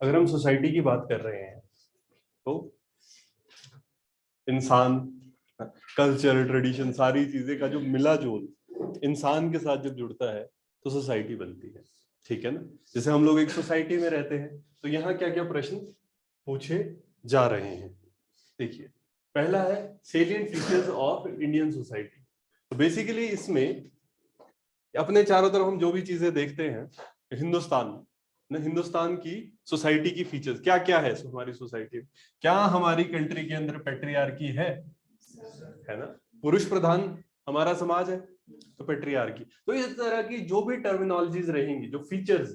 अगर हम सोसाइटी की बात कर रहे हैं तो इंसान, कल्चर, ट्रेडिशन, सारी चीजें का जो मिला जोल इंसान के साथ जब जुड़ता है तो सोसाइटी बनती है। ठीक है ना। जैसे हम लोग एक सोसाइटी में रहते हैं तो यहाँ क्या क्या प्रश्न पूछे जा रहे हैं। देखिए, पहला है salient features of Indian society. तो बेसिकली इसमें अपने चारों तरफ हम जो भी चीजें देखते हैं हिंदुस्तान की सोसाइटी की फीचर्स क्या क्या है हमारी सोसाइटी में। क्या हमारी कंट्री के अंदर पैट्रियार्की है ना। पुरुष प्रधान हमारा समाज है तो पैट्रियार्की। तो इस तरह की जो भी टर्मिनोलॉजीज रहेंगी, जो फीचर्स,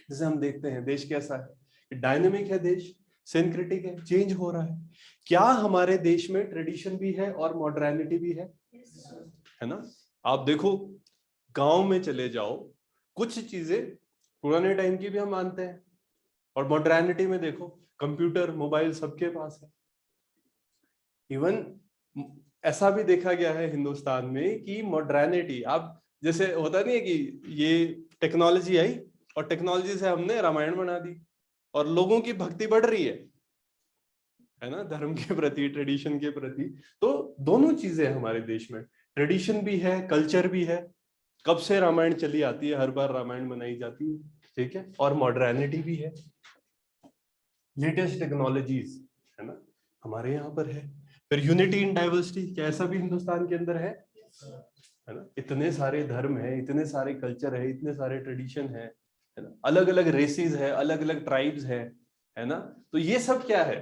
जैसे हम देखते हैं देश कैसा है, डायनेमिक है देश, सिंक्रेटिक है, चेंज हो रहा है। क्या हमारे देश में ट्रेडिशन भी है और मॉडर्निटी भी है ना। आप देखो, गांव में चले जाओ, कुछ चीजें पुराने टाइम की भी हम मानते हैं, और मॉडर्निटी में देखो कंप्यूटर, मोबाइल सबके पास है। इवन ऐसा भी देखा गया है हिंदुस्तान में कि मॉडर्निटी, आप जैसे होता नहीं है कि ये टेक्नोलॉजी आई और टेक्नोलॉजी से हमने रामायण बना दी और लोगों की भक्ति बढ़ रही है ना, धर्म के प्रति, ट्रेडिशन के प्रति। तो दोनों चीजें हमारे देश में, ट्रेडिशन भी है, कल्चर भी है। कब से रामायण चली आती है, हर बार रामायण बनाई जाती है, ठीक है, और मॉडर्निटी भी है, लेटेस्ट टेक्नोलॉजीज है ना, हमारे यहाँ पर है। फिर यूनिटी इन डाइवर्सिटी, क्या ऐसा भी हिंदुस्तान के अंदर है ना। इतने सारे धर्म है, इतने सारे कल्चर है, इतने सारे ट्रेडिशन है ना, अलग अलग रेसेस है, अलग अलग ट्राइब्स है ना। तो ये सब क्या है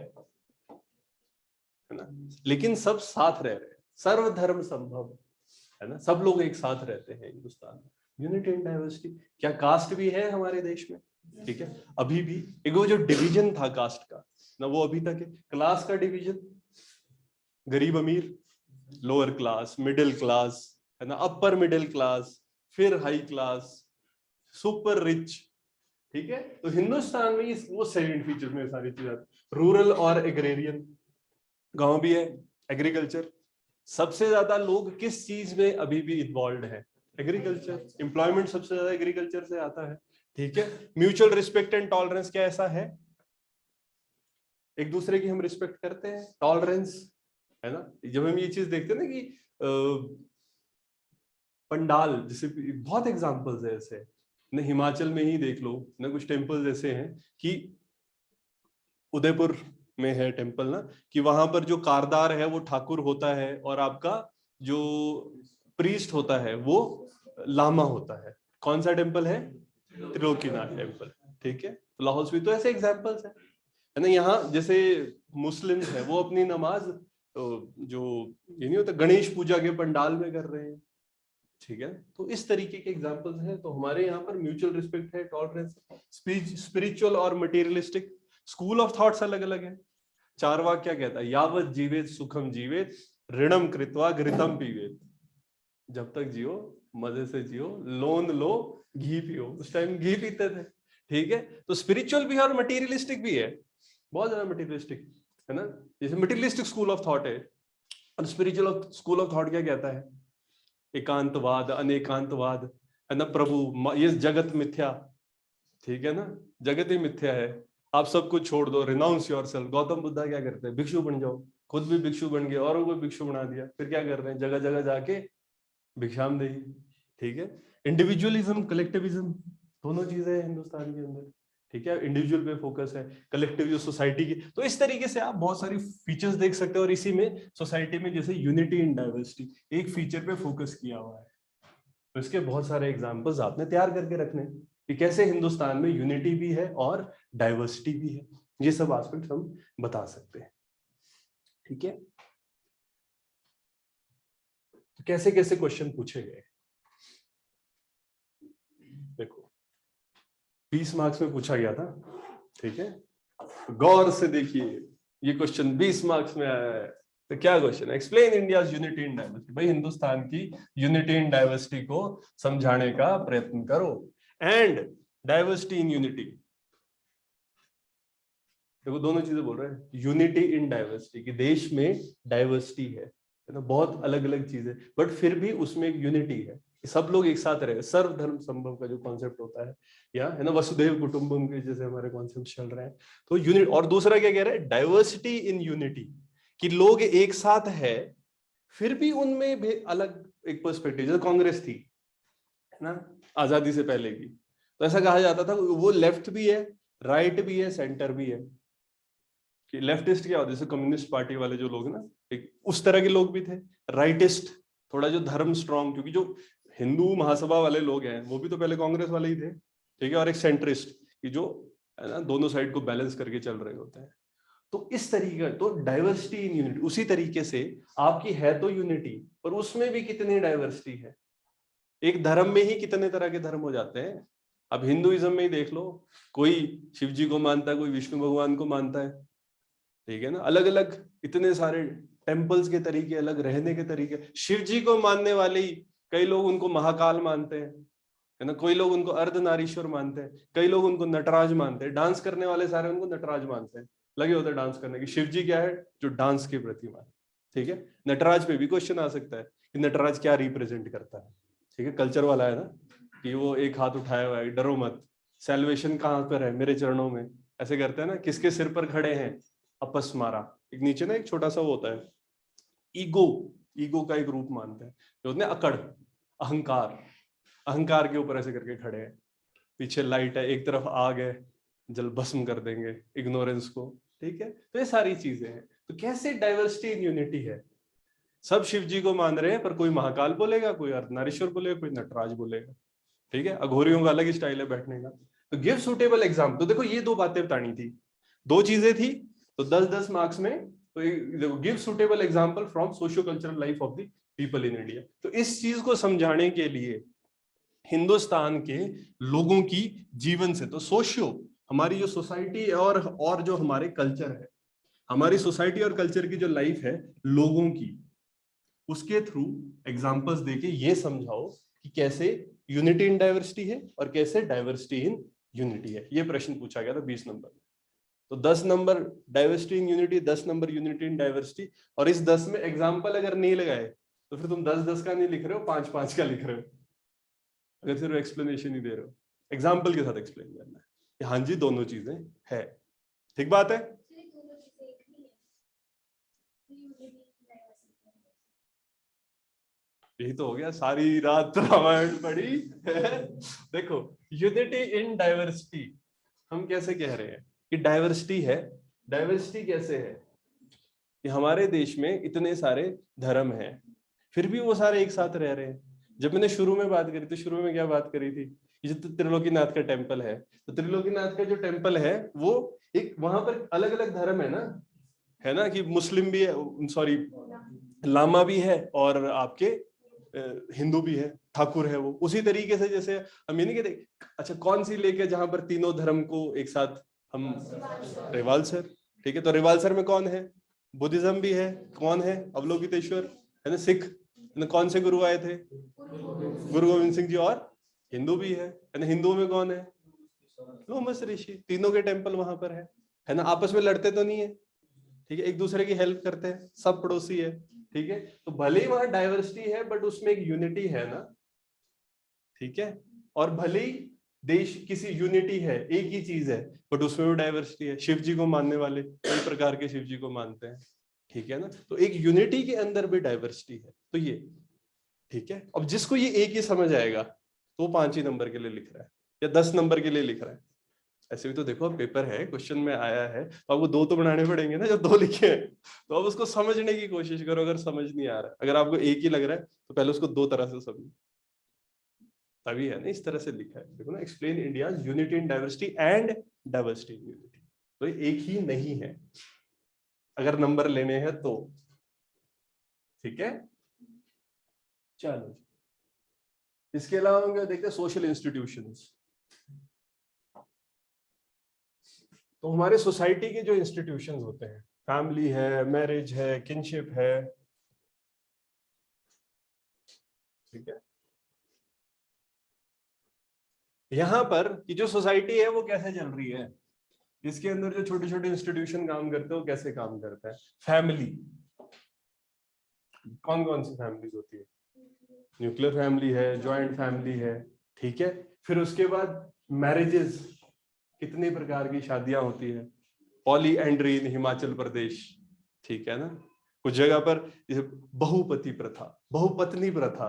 ना, लेकिन सब साथ रह रहे हैं, सर्वधर्म संभव है ना, सब लोग एक साथ रहते हैं हिंदुस्तान में। Unity in diversity. क्या कास्ट भी है हमारे देश में? ठीक है, अभी भी एक वो जो डिवीजन था कास्ट का ना, वो अभी तक है। क्लास का डिवीजन, गरीब अमीर, लोअर क्लास, मिडिल क्लास है ना, अपर मिडिल क्लास, फिर हाई क्लास, सुपर रिच। ठीक है, तो हिंदुस्तान में इस वो सेवेंट फीचर्स में सारी चीजें, रूरल और एग्रेरियन, गांव भी है, एग्रीकल्चर। सबसे ज्यादा लोग किस चीज में अभी भी इन्वॉल्व है? एग्रीकल्चर। एम्प्लॉयमेंट सबसे ज्यादा एग्रीकल्चर से आता है। ठीक है, म्यूचुअल रिस्पेक्ट एंड टॉलरेंस, क्या ऐसा है? एक दूसरे की हम रिस्पेक्ट करते हैं, टॉलरेंस है ना। जब हम ये चीज देखते हैं ना कि पंडाल, जैसे बहुत एग्जांपल्स है ऐसे न, हिमाचल में ही देख लो ना, कुछ टेम्पल्स ऐसे हैं कि उदयपुर में है टेम्पल ना, कि वहां पर जो कारदार है वो ठाकुर होता है और आपका जो प्रीस्ट होता है वो लामा होता है। कौन सा टेम्पल है? त्रिलोकीनाथ टेम्पल। ठीक है, लाहौल स्पीति, तो ऐसे एग्जांपल्स है ना। यहाँ जैसे मुस्लिम्स है वो अपनी नमाज जो ये नहीं होता गणेश पूजा के पंडाल में कर रहे हैं। ठीक है, तो इस तरीके के एग्जांपल्स हैं। तो हमारे यहाँ पर म्यूचुअल रिस्पेक्ट है, टॉलरेंस, स्पिरिचुअल और मटेरियलिस्टिक। स्कूल ऑफ थॉट्स अलग अलग है। चारवाक क्या कहता है? यावत जीवेत सुखम जीवेत, ऋणम कृत्वा घृतम पीवेत। जब तक जियो मजे से जियो, लोन लो, घी पियो। उस टाइम घी पीते थे। ठीक है, तो स्पिरिचुअल भी है और मटेरियलिस्टिक भी है, बहुत ज्यादा मटेरियलिस्टिक है ना। जैसे मटेरियलिस्टिक स्कूल ऑफ थॉट है, और स्पिरिचुअल स्कूल ऑफ थॉट क्या कहता है? एकांतवाद, अनेकांतवाद है ना, प्रभु ये जगत मिथ्या। ठीक है ना, जगत ही मिथ्या है, आप सब कुछ छोड़ दो, रिनाउंस योरसेल्फ। गौतम बुद्धा क्या करते हैं? भिक्षु बन जाओ। खुद भी भिक्षु बन गए, औरों को भिक्षु बना दिया। फिर क्या कर रहे हैं? जगह जगह जाके भिक्षाम देही। ठीक है, इंडिविजुअलिज्म, कलेक्टिविज्म, दोनों चीजें हैं हिंदुस्तान के अंदर। ठीक है, इंडिविजुअल पे फोकस है, कलेक्टिव जो सोसाइटी की। तो इस तरीके से आप बहुत सारी फीचर्स देख सकते हो, और इसी में सोसाइटी में जैसे यूनिटी इन डाइवर्सिटी एक फीचर पे फोकस किया हुआ है। तो इसके बहुत सारे एग्जांपल्स आपने तैयार करके रखने कि कैसे हिंदुस्तान में यूनिटी भी है और डाइवर्सिटी भी है। ये सब एस्पेक्ट हम बता सकते हैं। ठीक है, तो कैसे कैसे क्वेश्चन पूछे गए देखो, 20 मार्क्स में पूछा गया था। ठीक है, गौर से देखिए, ये क्वेश्चन 20 मार्क्स में आया है। तो क्या question? Explain India's unity in diversity. भाई हिंदुस्तान की यूनिटी इन डाइवर्सिटी को समझाने का प्रयत्न करो। एंड डाइवर्सिटी इन यूनिटी, देखो दोनों चीजें बोल रहे हैं, यूनिटी इन डाइवर्सिटी, कि देश में डाइवर्सिटी है ना, बहुत अलग अलग चीजें, बट फिर भी उसमें एक यूनिटी है। सब लोग एक साथ रहे, सर्वधर्म संभव का जो कॉन्सेप्ट होता है, या है ना वसुधैव कुटुंबम के जैसे हमारे कॉन्सेप्ट चल रहे हैं। तो यूनिट, और दूसरा क्या कह रहे हैं, डाइवर्सिटी इन यूनिटी, कि लोग एक साथ है फिर भी उनमें भी अलग एक पर्सपेक्टिव, जैसे कांग्रेस थी है ना आजादी से पहले की, तो ऐसा कहा जाता था वो लेफ्ट भी है, राइट भी है, सेंटर भी है। कि लेफ्टिस्ट क्या होता है, जैसे कम्युनिस्ट पार्टी वाले जो लोग ना, एक उस तरह के लोग भी थे। राइटिस्ट थोड़ा जो धर्म स्ट्रांग, क्योंकि जो हिंदू महासभा वाले लोग हैं वो भी तो पहले कांग्रेस वाले ही थे, ठीक है। और एक सेंट्रिस्ट कि जो है ना दोनों साइड को बैलेंस करके चल रहे होते हैं। तो इस तरीके, तो डाइवर्सिटी इन यूनिटी, उसी तरीके से आपकी है तो यूनिटी, पर उसमें भी कितनी डाइवर्सिटी है। एक धर्म में ही कितने तरह के धर्म हो जाते हैं। अब हिंदुइज्म में ही देख लो, कोई शिव जी को मानता है, कोई विष्णु भगवान को मानता है, ठीक है ना। अलग अलग इतने सारे टेम्पल्स के तरीके, अलग रहने के तरीके। शिव जी को मानने वाले ही कई लोग उनको महाकाल मानते हैं, है ना। कोई लोग उनको अर्धनारीश्वर मानते हैं, कई लोग उनको नटराज मानते हैं। डांस करने वाले सारे उनको नटराज मानते हैं, लगे होते हैं डांस करने की। शिव जी क्या है, जो डांस की प्रतिमा है, ठीक है। नटराज पे भी क्वेश्चन आ सकता है कि नटराज क्या रिप्रेजेंट करता है, ठीक है। कल्चर वाला है ना, कि वो एक हाथ उठाया हुआ है, डरो मत, सैल्वेशन कहाँ पर है, मेरे चरणों में, ऐसे करते हैं ना। किसके सिर पर खड़े हैं, अपस्मारा, एक नीचे ना एक छोटा सा वो होता है, ईगो, ईगो का एक रूप मानते हैं, जो होते हैं अकड़, अहंकार, अहंकार के ऊपर ऐसे करके खड़े हैं। पीछे लाइट है, एक तरफ आग है, जल भस्म कर देंगे इग्नोरेंस को, ठीक है। तो ये सारी चीजें हैं। तो कैसे डाइवर्सिटी इन यूनिटी है, सब शिव जी को मान रहे हैं, पर कोई महाकाल बोलेगा, कोई अर्धनारीश्वर बोलेगा, कोई नटराज बोलेगा, ठीक है। अघोरियों का अलग ही स्टाइल है बैठने का। तो गिव सुटेबल एग्जाम्पल। तो देखो ये दो बातें बतानी थी, दो चीजें थी, तो 10-10 मार्क्स में। तो देखो, give suitable example from socio cultural life of the people in India. तो इस चीज को समझाने के लिए हिंदुस्तान के लोगों की जीवन से, तो सोशियो, हमारी जो सोसाइटी और जो हमारे कल्चर है, हमारी सोसाइटी और कल्चर की जो लाइफ है लोगों की, उसके थ्रू एग्जांपल्स देके ये समझाओ कि कैसे यूनिटी इन डाइवर्सिटी है और कैसे डाइवर्सिटी इन यूनिटी है। ये प्रश्न पूछा गया था 20 नंबर में। तो 10 number diversity in unity, 10 number unity in diversity. और इस 10 में एग्जाम्पल अगर नहीं लगाए तो फिर तुम 10-10 का नहीं लिख रहे हो, 5-5 का लिख रहे हो, अगर सिर्फ एक्सप्लेनेशन ही दे रहे हो। एग्जाम्पल के साथ एक्सप्लेन करना है कि हाँ जी दोनों चीजें है, ठीक बात है। यही तो हो गया, सारी रात रामायण पढ़ी देखो, यूनिटी इन डाइवर्सिटी हम कैसे कह रहे हैं कि डाइवर्सिटी है। डाइवर्सिटी कैसे है कि हमारे देश में इतने सारे धर्म हैं, फिर भी वो सारे एक साथ रह रहे हैं। जब मैंने शुरू में बात करी, तो शुरू में क्या बात करी थी, ये जो त्रिलोकीनाथ का टेम्पल है, तो त्रिलोकीनाथ का जो टेम्पल है वो एक, वहां पर अलग अलग धर्म है ना, कि मुस्लिम भी है, सॉरी लामा भी है, और आपके हिंदू भी है, ठाकुर है। वो उसी तरीके से जैसे हम ये नहीं कहते, अच्छा कौन सी लेके जहां पर तीनों धर्म को एक साथ हम, रिवालसर, ठीक है। तो रिवालसर में कौन है, बुद्धिज्म भी है, कौन है, अवलोकितेश्वर, है ना, सिख, है ना। कौन से गुरु आए थे, गुरु गोविंद सिंह जी। और हिंदू भी है ना, हिंदुओं में कौन है, लोमस ऋषि। तीनों के टेम्पल वहां पर है ना। आपस में लड़ते तो नहीं है, ठीक है, एक दूसरे की हेल्प करते हैं, सब पड़ोसी है, ठीक है। तो भले ही वहां डाइवर्सिटी है बट उसमें एक यूनिटी है ना, ठीक है। और भले ही देश किसी यूनिटी है, एक ही चीज है, बट उसमें भी डाइवर्सिटी है। शिव जी को मानने वाले कई प्रकार के शिव जी को मानते हैं, ठीक है ना। तो एक यूनिटी के अंदर भी डाइवर्सिटी है, तो ये ठीक है। अब जिसको ये एक ही समझ आएगा तो 5 ही नंबर के लिए लिख रहा है या 10 नंबर के लिए लिख रहा है। ऐसे भी तो देखो, पेपर है, क्वेश्चन में आया है, तो आपको 2 तो बनाने पड़ेंगे ना, जब 2 लिखे हैं। तो अब उसको समझने की कोशिश करो, अगर समझ नहीं आ रहा है, अगर आपको एक ही लग रहा है तो पहले उसको 2 तरह से समझो, तभी है ना। इस तरह से लिखा है, देखो ना, explain India unity in diversity and diversity in unity. तो एक ही नहीं है अगर नंबर लेने हैं तो, ठीक है। चलो, इसके अलावा हम क्या देखते हैं, सोशल इंस्टीट्यूशंस। तो हमारे सोसाइटी के जो इंस्टीट्यूशंस होते हैं, फैमिली है, मैरिज है, किनशिप है, ठीक है। यहां पर कि जो सोसाइटी है वो कैसे चल रही है, इसके अंदर जो छोटे छोटे इंस्टीट्यूशन काम करते हैं वो कैसे काम करता है। फैमिली, कौन कौन सी फैमिलीज होती है, न्यूक्लियर फैमिली है, जॉइंट फैमिली है, ठीक है। फिर उसके बाद मैरिजेस, कितने प्रकार की शादियां होती है, पॉलीएंड्री इन हिमाचल प्रदेश, ठीक है ना। कुछ जगह पर जैसे बहुपति प्रथा, बहुपत्नी प्रथा,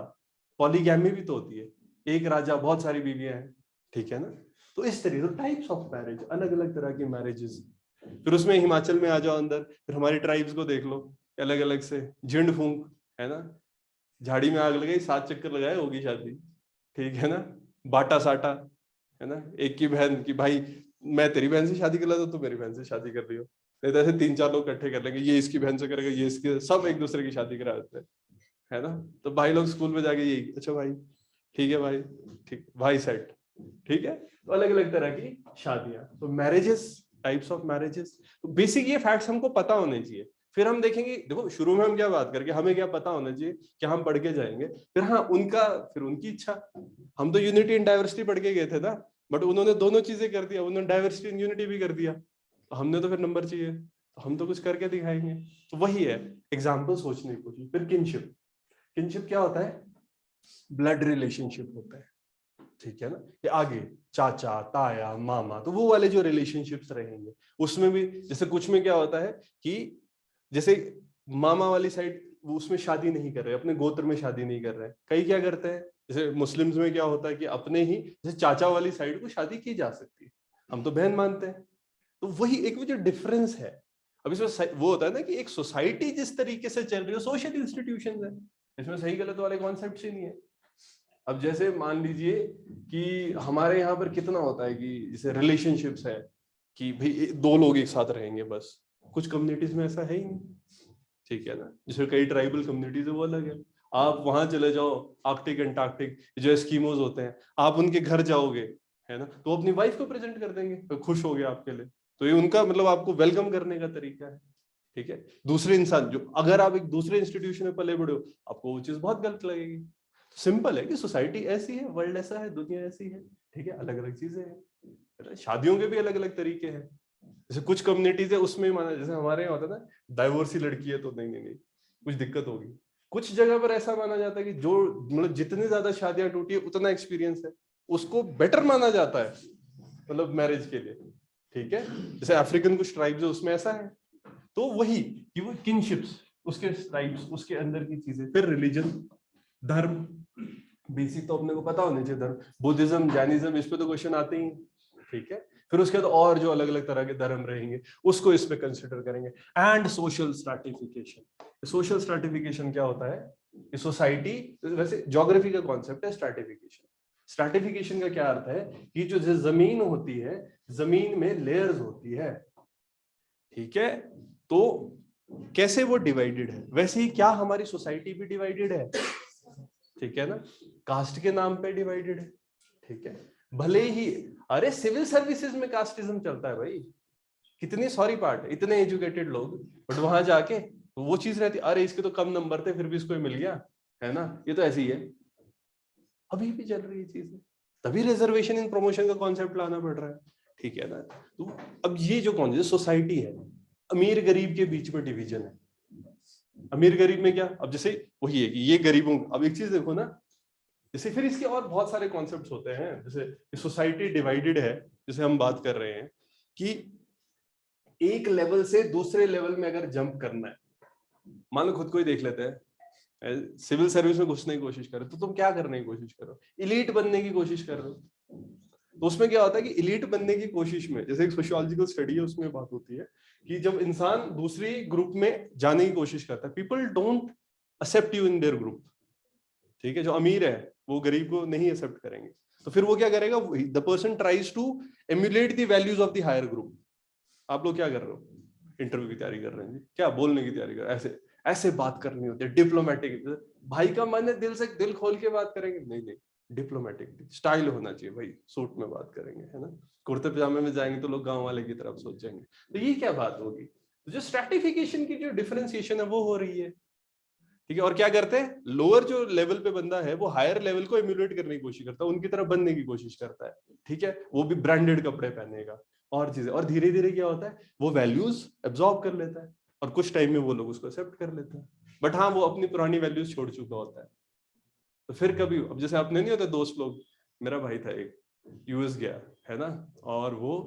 पॉलीगैमी भी तो होती है, एक राजा बहुत सारी बीवियां हैं, ठीक है ना। तो इस तरीके से टाइप्स ऑफ मैरिज, अलग अलग तरह की मैरिजेस। फिर उसमें हिमाचल में आ जाओ अंदर, फिर हमारी ट्राइब्स को देख लो, अलग अलग से झिंड फूंक, है ना, झाड़ी में आग लगाई 7 चक्कर लगाए होगी शादी, ठीक है ना। बाटा साटा, है ना, एक की बहन की, भाई मैं तेरी बहन से शादी कर लेता, तो मेरी बहन से शादी कर रही हो, नहीं तो ऐसे 3-4 लोग इकट्ठे कर लेंगे, ये इसकी बहन से करेगा, ये इसके, सब एक दूसरे की शादी करा देते हैं, है ना। तो भाई लोग स्कूल में जाके यही, अच्छा भाई ठीक है भाई, ठीक भाई सेट, ठीक है। तो अलग अलग तरह की शादियां, तो मैरिजेस, टाइप्स ऑफ मैरिजेस, तो बेसिक ये फैक्ट्स हमको पता होने चाहिए। फिर हम देखेंगे, देखो शुरू में हम क्या बात करके, हमें क्या पता होना चाहिए कि हम पढ़ के जाएंगे, फिर हाँ उनका, फिर उनकी इच्छा। हम तो यूनिटी इन डाइवर्सिटी पढ़ के गए थे ना, बट उन्होंने दोनों चीजें कर दिया, उन्होंने डाइवर्सिटी इन यूनिटी भी कर दिया, तो हमने तो फिर नंबर चाहिए, तो हम तो कुछ करके दिखाएंगे। तो वही है, एग्जाम्पल सोचने की कोशिश। फिर किनशिप, किनशिप क्या होता है, ब्लड रिलेशनशिप होता है, ठीक है ना। ये आगे चाचा, ताया, मामा, तो वो वाले जो रिलेशनशिप्स रहेंगे, उसमें भी जैसे कुछ में क्या होता है कि जैसे मामा वाली साइड, वो उसमें शादी नहीं कर रहे, अपने गोत्र में शादी नहीं कर रहे, कई क्या करते हैं, जैसे मुस्लिम्स में क्या होता है कि अपने ही जैसे चाचा वाली साइड को शादी की जा सकती है, हम तो बहन मानते हैं। तो वही एक वो जो डिफरेंस है, अब इसमें वो होता है ना कि एक सोसाइटी जिस तरीके से चल रही है, सोशल इंस्टीट्यूशन है, इसमें सही गलत वाले कॉन्सेप्ट ही नहीं है। अब जैसे मान लीजिए कि हमारे यहाँ पर कितना होता है कि जैसे रिलेशनशिप्स है कि भाई 2 लोग एक साथ रहेंगे बस, कुछ कम्युनिटीज में ऐसा है ही नहीं, ठीक है ना। जैसे कई ट्राइबल कम्युनिटीज है वो अलग है, आप वहां चले जाओ, आर्कटिक एंटार्क्टिक जो एस्किमोज होते हैं, आप उनके घर जाओगे, है ना, तो अपनी वाइफ को प्रेजेंट कर देंगे, तो खुश हो गया आपके लिए, तो ये उनका मतलब आपको वेलकम करने का तरीका है, ठीक है। दूसरे इंसान जो, अगर आप एक दूसरे इंस्टीट्यूशन में पले बड़े हो, आपको वो चीज बहुत गलत लगेगी। सिंपल है कि सोसाइटी ऐसी है, वर्ल्ड ऐसा है, दुनिया ऐसी है, ठीक है, अलग अलग चीजें हैं। शादियों के भी अलग अलग तरीके हैं, जैसे कुछ कम्युनिटीज है उसमें माना, जैसे हमारे यहाँ होता है ना, डाइवोर्सी लड़की है तो नहीं नहीं नहीं कुछ दिक्कत होगी। कुछ जगह पर ऐसा माना जाता है कि जो मतलब जितनी ज्यादा शादियां टूटी है उतना एक्सपीरियंस है, उसको बेटर माना जाता है मतलब मैरिज के लिए, ठीक है। जैसे अफ्रीकन कुछ ट्राइब्स है उसमें ऐसा है। तो वही कि वो किनशिप्स, उसके ट्राइब्स, उसके अंदर की चीजें। फिर रिलीजन, धर्म, बेसिक तो अपने को पता होना चाहिए, धर्म, बुद्धिज्म, जैनिज्म, इस पे तो क्वेश्चन आते ही, ठीक है। फिर उसके बाद और जो अलग अलग तरह के धर्म रहेंगे उसको इस पे कंसिडर करेंगे। And social stratification, social stratification क्या होता है, सोसाइटी, वैसे ज्योग्राफी का कॉन्सेप्ट है स्ट्रैटिफिकेशन। स्ट्रैटिफिकेशन का क्या अर्थ है कि जो जमीन होती है, जमीन में लेयर्स होती है, ठीक है। तो कैसे वो डिवाइडेड है, वैसे ही क्या हमारी सोसाइटी भी डिवाइडेड है, ठीक है ना, कास्ट के नाम पे डिवाइडेड है, ठीक है। भले ही, अरे सिविल सर्विसेज में कास्टिज्म चलता है भाई, कितनी सॉरी पार्ट, इतने एजुकेटेड लोग, बट वहां जाके वो चीज रहती, अरे इसके तो कम नंबर थे फिर भी इसको मिल गया, है ना, ये तो ऐसे ही है, अभी भी चल रही है चीजें। तभी रिजर्वेशन इन प्रमोशन का कॉन्सेप्ट लाना पड़ रहा है, ठीक है ना। तो अब ये जो कौन सोसाइटी है, अमीर गरीब के बीच में डिवीजन है। अमीर गरीब में क्या, अब जैसे वही है कि ये गरीबों, अब एक चीज देखो ना, जैसे फिर इसके और बहुत सारे कॉन्सेप्ट्स होते हैं, जैसे सोसाइटी डिवाइडेड है, जैसे हम बात कर रहे हैं कि एक लेवल से दूसरे लेवल में अगर जंप करना है, मान लो खुद को ही देख लेते हैं, सिविल सर्विस में घुसने की कोशिश कर रहे हो, तो तुम क्या करने की कोशिश करो, इलीट बनने की कोशिश कर रहे हो। तो उसमें क्या होता है कि इलीट बनने की कोशिश में, जैसे एक सोशियोलॉजिकल स्टडी है उसमें बात होती है कि जब इंसान दूसरी ग्रुप में जाने की कोशिश करता है, people don't accept you in their group, ठीक है। जो अमीर है वो गरीब को नहीं एक्सेप्ट करेंगे, तो फिर वो क्या करेगा, the person tries to emulate the values of the higher group. आप लोग क्या कर रहे हो, इंटरव्यू की तैयारी कर रहे हैं, क्या बोलने की तैयारी कर रहे हैं, ऐसे ऐसे बात करनी होती है, डिप्लोमेटिक, भाई का मन है दिल से दिल खोल के बात करेंगे, नहीं नहीं, डिप्लोमेटिक स्टाइल होना चाहिए भाई, सूट में बात करेंगे, है ना, कुर्ते पजामे में जाएंगे तो लोग गांव वाले की तरफ सोचेंगे, तो ये क्या बात होगी। तो जो स्ट्रैटिफिकेशन की जो डिफरेंशिएशन है वो हो रही है, ठीक है। और क्या करते हैं, लोअर जो लेवल पे बंदा है वो हायर लेवल को एम्यूलेट करने की कोशिश करता है, उनकी तरह बनने की कोशिश करता है, ठीक है, वो भी ब्रांडेड कपड़े पहनेगा और चीजें, और धीरे धीरे क्या होता है, वो वैल्यूज एब्जॉर्ब कर लेता है, और कुछ टाइम में वो लोग उसको एक्सेप्ट कर लेते हैं, बट हाँ वो अपनी पुरानी वैल्यूज छोड़ चुका होता है। तो फिर कभी अब जैसे आपने नहीं होते दोस्त लोग, मेरा भाई था एक यूएस गया है ना, और वो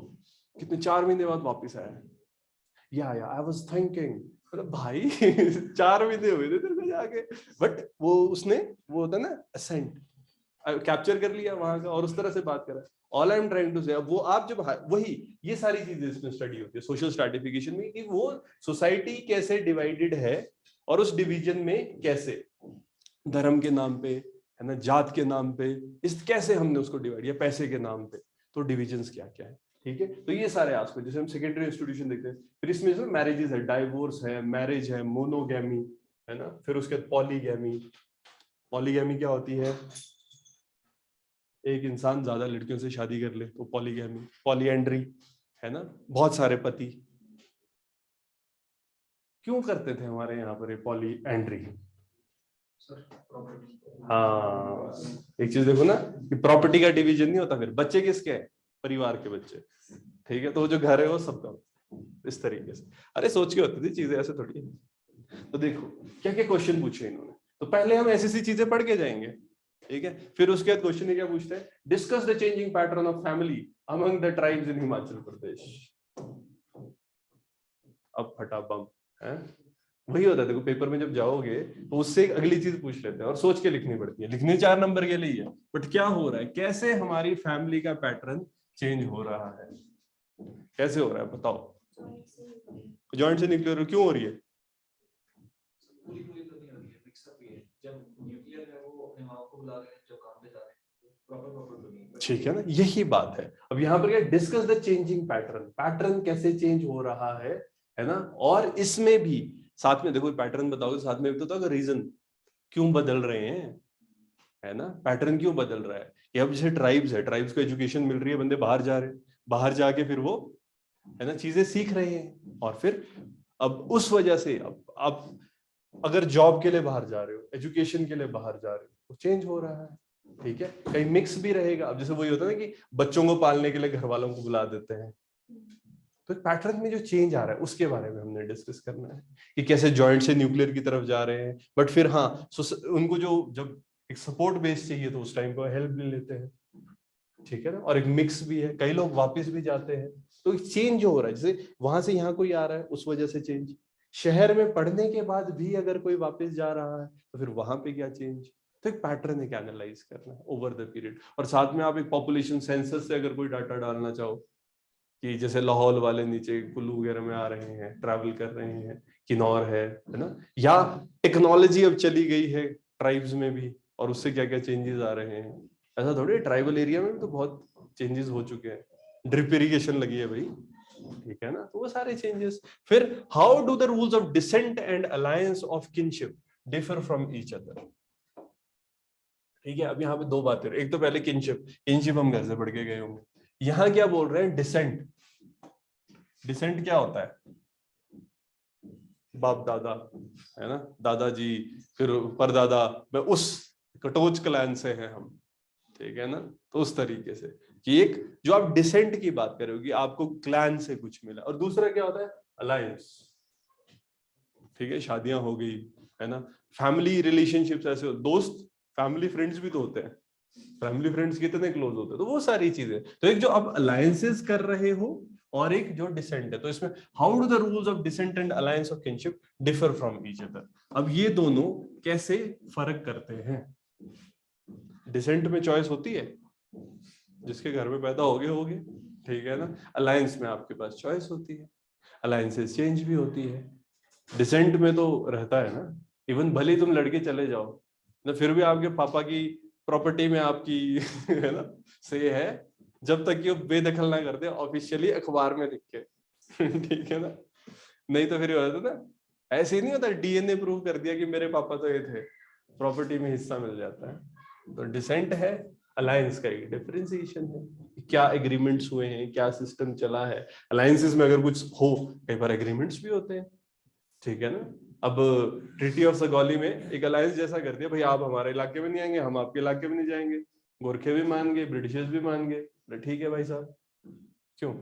कितने 4 महीने बाद वापस आया, या आई वाज थिंकिंग, मतलब भाई 4 महीने हुए थे तेरे को जाके, बट वो उसने वो होता है ना असेंट कैप्चर कर लिया वहां का और उस तरह से बात करा। All I am trying to say, अब वो आप जब वही ये सारी चीजें इसमें स्टडी होती है सोशल स्ट्रैटिफिकेशन में, कि वो सोसाइटी कैसे डिवाइडेड है और उस डिवीजन में कैसे धर्म के नाम पे है ना, जात के नाम पे, इस कैसे हमने उसको डिवाइड किया, पैसे के नाम पे, तो डिविजन्स क्या क्या है। ठीक है, तो ये सारे आस्पेक्ट जैसे हम सेकेंडरी इंस्टीट्यूशन देखते हैं, फिर इसमें मैरिजेस है, डाइवोर्स है, मैरिज है, मोनोगैमी है ना, फिर उसके बाद पॉलीगैमी। पॉलीगैमी क्या होती है, एक इंसान ज्यादा लड़कियों से शादी कर ले तो पॉलीगैमी। पॉलीएंड्री है ना, बहुत सारे पति। क्यों करते थे हमारे यहाँ पर पॉलीएंड्री? हाँ, एक चीज देखो ना कि प्रॉपर्टी का डिवीजन नहीं होता, फिर बच्चे किसके हैं, परिवार के बच्चे। ठीक है, तो वो जो घर है वो सबका, इस तरीके से। अरे सोच के होती थी चीजें, ऐसे थोड़ी। तो देखो क्या क्या क्वेश्चन पूछे इन्होंने, तो पहले हम ऐसी चीजें पढ़ के जाएंगे, ठीक है। फिर उसके बाद क्वेश्चन क्या पूछते हैं, discuss the changing pattern of family among the tribes in Himachal Pradesh. अब फटा बम है, वही होता है। देखो पेपर में जब जाओगे तो उससे एक अगली चीज पूछ लेते हैं और सोच के लिखनी पड़ती है, लिखनी 4 नंबर के लिए है, बट क्या हो रहा है, कैसे हमारी फैमिली का पैटर्न चेंज हो रहा है, कैसे हो रहा है बताओ। जॉइंट से न्यूक्लियर क्यों हो रही है? ठीक है ना, यही बात है। अब यहाँ पर क्या, discuss the changing pattern, pattern कैसे चेंज हो रहा है ना, और इसमें भी साथ में देखो पैटर्न बताओगे, साथ में भी तो रीजन क्यों बदल रहे हैं, है ना, पैटर्न क्यों बदल रहा है। कि अब जैसे ट्राइब्स है, ट्राइब्स को एजुकेशन मिल रही है, बंदे बाहर जा रहे हैं, बाहर जाके फिर वो है ना चीजें सीख रहे हैं, और फिर अब उस वजह से अब अगर जॉब के लिए बाहर जा रहे हो, एजुकेशन के लिए बाहर जा रहे हो, तो चेंज हो रहा है। ठीक है, कहीं मिक्स भी रहेगा। अब जैसे वही होता है ना कि बच्चों को पालने के लिए घर वालों को बुला देते हैं, तो पैटर्न में जो चेंज आ रहा है उसके बारे में हमने डिस्कस करना है कि कैसे जॉइंट से न्यूक्लियर की तरफ जा रहे हैं, बट फिर हाँ उनको जो जब एक सपोर्ट बेस चाहिए तो उस टाइम पर हेल्प ले लेते हैं। ठीक है ना, और एक मिक्स भी है, कई लोग वापस भी जाते हैं, तो चेंज हो रहा है। जैसे वहां से यहाँ कोई आ रहा है उस वजह से चेंज, शहर में पढ़ने के बाद भी अगर कोई वापस जा रहा है तो फिर वहां पे क्या चेंज। तो एक पैटर्न है, क्या एनालाइज करना है ओवर द पीरियड। और साथ में आप एक पॉपुलेशन सेंसस से अगर कोई डाटा डालना चाहो कि जैसे लाहौल वाले नीचे कुल्लू वगैरह में आ रहे हैं, ट्रैवल कर रहे हैं, किन्नौर है ना, या टेक्नोलॉजी अब चली गई है ट्राइब्स में भी, और उससे क्या क्या चेंजेस आ रहे हैं। ऐसा थोड़ी, ट्राइबल एरिया में भी तो बहुत चेंजेस हो चुके हैं, ड्रिप इरिगेशन लगी है भाई, ठीक है ना, तो वो सारे चेंजेस। फिर how do the rules of descent and alliance of kinship differ from each other. ठीक है, अब यहाँ पे दो बातें, एक तो पहले किनशिप, किनशिप हम घर से पढ़ के गए होंगे। यहाँ क्या बोल रहे हैं, डिसेंट। डिसेंट क्या होता है, बाप दादा है ना, दादाजी, फिर परदादा, उस कटोच क्लैन से हैं हम, ठीक है ना। तो उस तरीके से कि एक जो आप डिसेंट की बात कर रहे हो कि आपको क्लैन से कुछ मिला, और दूसरा क्या होता है, अलायंस। ठीक है, शादियां हो गई है ना, फैमिली रिलेशनशिप्स ऐसे, दोस्त फैमिली फ्रेंड्स भी तो होते हैं, फैमिली फ्रेंड्स कितने क्लोज होते हैं, तो वो सारी चीजें। तो एक जो आप अलायंसेस कर रहे हो और एक जो डिसेंट है, तो इसमें how do the rules of descent and alliance of kinship differ from each other. अब ये दोनों कैसे फर्क करते हैं। डिसेंट में चॉइस होती है, जिसके घर में पैदा होगे, ठीक है ना। अलायंस में आपके पास चॉइस होती है, अलायंसेस चेंज भी होती है। डिसेंट में तो रहता है ना, इवन भले तुम लड़के चले जाओ ना, फिर भी आपके पापा की प्रॉपर्टी में आपकी है ना से है, जब तक कि वो बेदखल ना कर दे ऑफिशियली अखबार में लिख के ठीक है ना। नहीं तो फिर होता ना, ऐसे ही नहीं होता, डीएनए प्रूव कर दिया कि मेरे पापा तो ये थे, प्रॉपर्टी में हिस्सा मिल जाता है। तो डिसेंट है, अलायंस का एक डिफरेंशिएशन है, क्या एग्रीमेंट्स हुए हैं, क्या सिस्टम चला है। अलायंसेस में अगर कुछ हो, कई बार एग्रीमेंट्स भी होते हैं, ठीक है ना। अब ट्रीटी ऑफ सगौली में एक अलायंस जैसा कर दिया, भाई आप हमारे इलाके में नहीं आएंगे, हम आपके इलाके में नहीं जाएंगे, गोरखे भी मान गए, ब्रिटिशर्स भी मान गए, ठीक है भाई साहब। क्यों,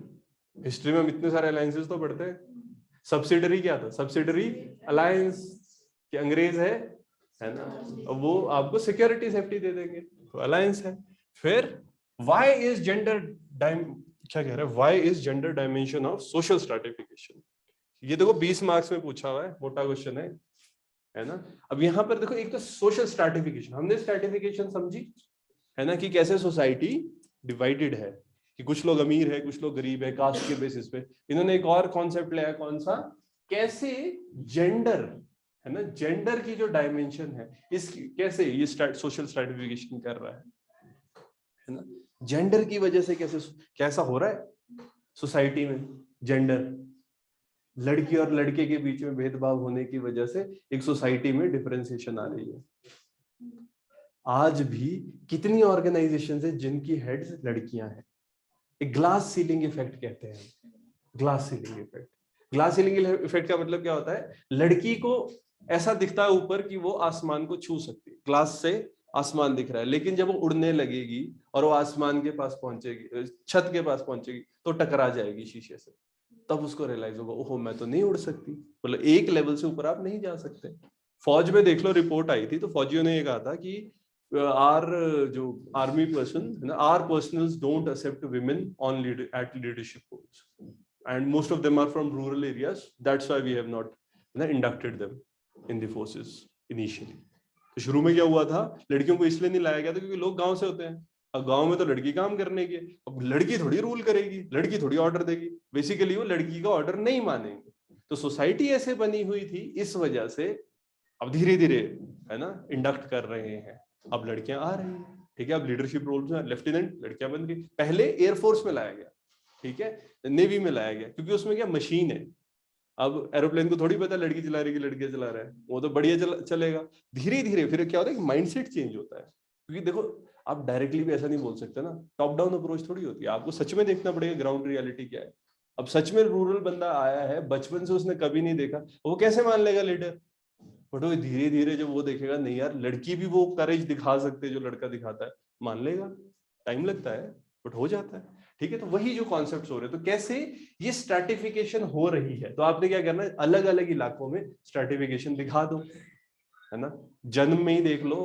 हिस्ट्री में हम इतने सारे अलायंसेस तो पढ़ते हैं। सब्सिडरी क्या था, सब्सिडरी अलायंस, कि अंग्रेज है है ना, वो आपको सिक्योरिटी सेफ्टी दे देंगे, तो अलायंस है। फिर व्हाई इज जेंडर क्या कह रहा है, why is gender dimension of social stratification. ये देखो 20 मार्क्स में पूछा हुआ है, मोटा क्वेश्चन है ना। अब यहाँ पर देखो, एक तो सोशल स्ट्रैटिफिकेशन, हमने स्ट्रैटिफिकेशन समझी है ना, कि कैसे सोसाइटी डिवाइडेड है, कि कुछ लोग अमीर है, कुछ लोग गरीब है, कास्ट के बेसिस पे। इन्होंने एक और कॉन्सेप्ट लिया, कौन सा, कैसे जेंडर, है ना, जेंडर की जो डायमेंशन है, इस कैसे ये सोशल स्ट्रैटिफिकेशन कर रहा है ना, जेंडर की वजह से कैसे कैसा हो रहा है सोसाइटी में, जेंडर, लड़की और लड़के के बीच में भेदभाव होने की वजह से एक सोसाइटी में डिफरेंशिएशन आ रही है। आज भी कितनी ऑर्गेनाइजेशन है जिनकी हेड्स लड़कियां हैं, एक ग्लास सीलिंग इफेक्ट कहते हैं, glass ceiling effect. Glass ceiling effect का मतलब क्या होता है, लड़की को ऐसा दिखता है ऊपर कि वो आसमान को छू सकती है, ग्लास से आसमान दिख रहा है, लेकिन जब वो उड़ने लगेगी और वो आसमान के पास पहुंचेगी, छत के पास पहुंचेगी, तो टकरा जाएगी शीशे से, तब उसको रियलाइज होगा, ओहो मैं तो नहीं उड़ सकती। मतलब एक लेवल से ऊपर आप नहीं जा सकते। फौज में देख लो, रिपोर्ट आई थी, तो फौजियों ने ये कहा था कि आर जो army person, or personnels don't accept women on at leadership post and most of them are from rural areas, that's why we have not inducted them in the forces initially। तो शुरू में क्या हुआ था, लड़कियों को इसलिए नहीं लाया गया था क्योंकि लोग गांव से होते हैं, अब गांव में तो लड़की काम करने की, अब लड़की थोड़ी रूल करेगी, लड़की थोड़ी ऑर्डर देगी, बेसिकली वो लड़की का ऑर्डर नहीं मानेंगे। तो सोसाइटी ऐसे बनी हुई थी, इस वजह से अब धीरे धीरे है ना इंडक्ट कर रहे हैं, अब लड़कियां आ रही हैं, ठीक है। अब लीडरशिप रोल में लेफ्टिनेंट लड़कियां बन गई, पहले एयरफोर्स में लाया गया, ठीक है, नेवी में लाया गया, क्योंकि उसमें क्या मशीन है। अब एरोप्लेन को थोड़ी पता लड़की चला रही है कि लड़कियां चला रहा है, वो तो बढ़िया चलेगा। धीरे धीरे फिर क्या होता है कि माइंडसेट चेंज होता है, क्योंकि देखो आप डायरेक्टली भी ऐसा नहीं बोल सकते ना, टॉप डाउन अप्रोच थोड़ी होती है, आपको सच में देखना पड़ेगा ग्राउंड रियलिटी क्या है। अब सच में रूरल बंदा आया है, बचपन से उसने कभी नहीं देखा, वो कैसे मान लेगा लीडर। बट वो धीरे धीरे जब वो देखेगा, नहीं यार लड़की भी वो करेज दिखा सकते जो लड़का दिखाता है, मान लेगा। टाइम लगता है बट हो जाता है, ठीक है। तो वही जो कॉन्सेप्ट्स हो रहे हैं, तो कैसे ये स्ट्रैटिफिकेशन हो रही है, तो आपने क्या करना है, अलग अलग इलाकों में स्ट्रैटिफिकेशन दिखा दो, है ना। जन्म में ही देख लो,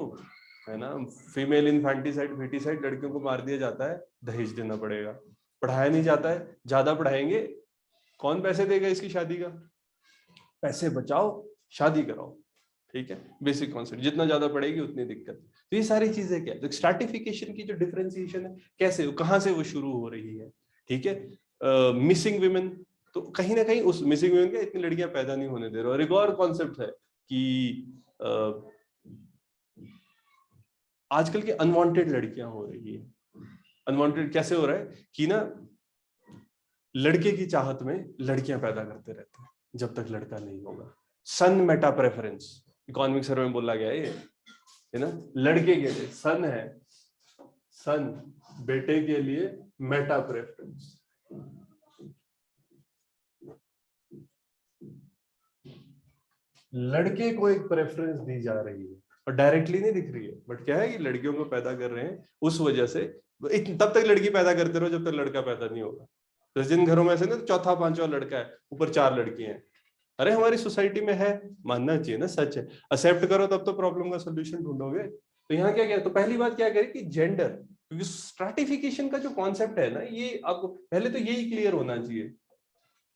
है ना, फीमेल इन्फेंटिसाइड फेटिसाइड, लड़कियों को मार दिया जाता है, दहेज देना पड़ेगा। पढ़ाया नहीं जाता है, ज्यादा पढ़ाएंगे कौन पैसे देगा इसकी शादी का, पैसे बचाओ शादी कराओ, ठीक है। बेसिक कॉन्सेप्ट, जितना ज्यादा पढ़ेगी उतनी दिक्कत। तो ये सारी चीजें क्या है, तो स्ट्रैटिफिकेशन की जो डिफरेंशिएशन है, कैसे कहां से वो शुरू हो रही है, ठीक है। मिसिंग विमेन, तो कहीं ना कहीं उस मिसिंग विमेन के इतनी लड़कियां पैदा नहीं होने दे रहे। और एक और कॉन्सेप्ट है कि आजकल की अनवांटेड लड़कियां हो रही है। अनवांटेड कैसे हो रहा है कि ना, लड़के की चाहत में लड़कियां पैदा करते रहते हैं जब तक लड़का नहीं होगा। सन मेटा प्रेफरेंस, इकोनॉमिक सर्वे में बोला गया है ना, लड़के के लिए सन है, सन बेटे के लिए मेटा प्रेफरेंस। लड़के को एक प्रेफरेंस दी जा रही है, और डायरेक्टली नहीं दिख रही है, बट क्या है कि लड़कियों को पैदा कर रहे हैं उस वजह से। तब तक लड़की पैदा करते रहो जब तक लड़का पैदा नहीं होगा। तो जिन घरों में से ना चौथा पांचवा लड़का है, ऊपर 4 लड़कियां हैं, अरे हमारी सोसाइटी में है, मानना चाहिए ना, सच है, एक्सेप्ट करो तब तो प्रॉब्लम का सोल्यूशन ढूंढोगे। तो यहाँ क्या, तो पहली बात क्या करें कि जेंडर, क्योंकि स्ट्रैटिफिकेशन का जो कॉन्सेप्ट है ना, ये आपको पहले तो यही क्लियर होना चाहिए।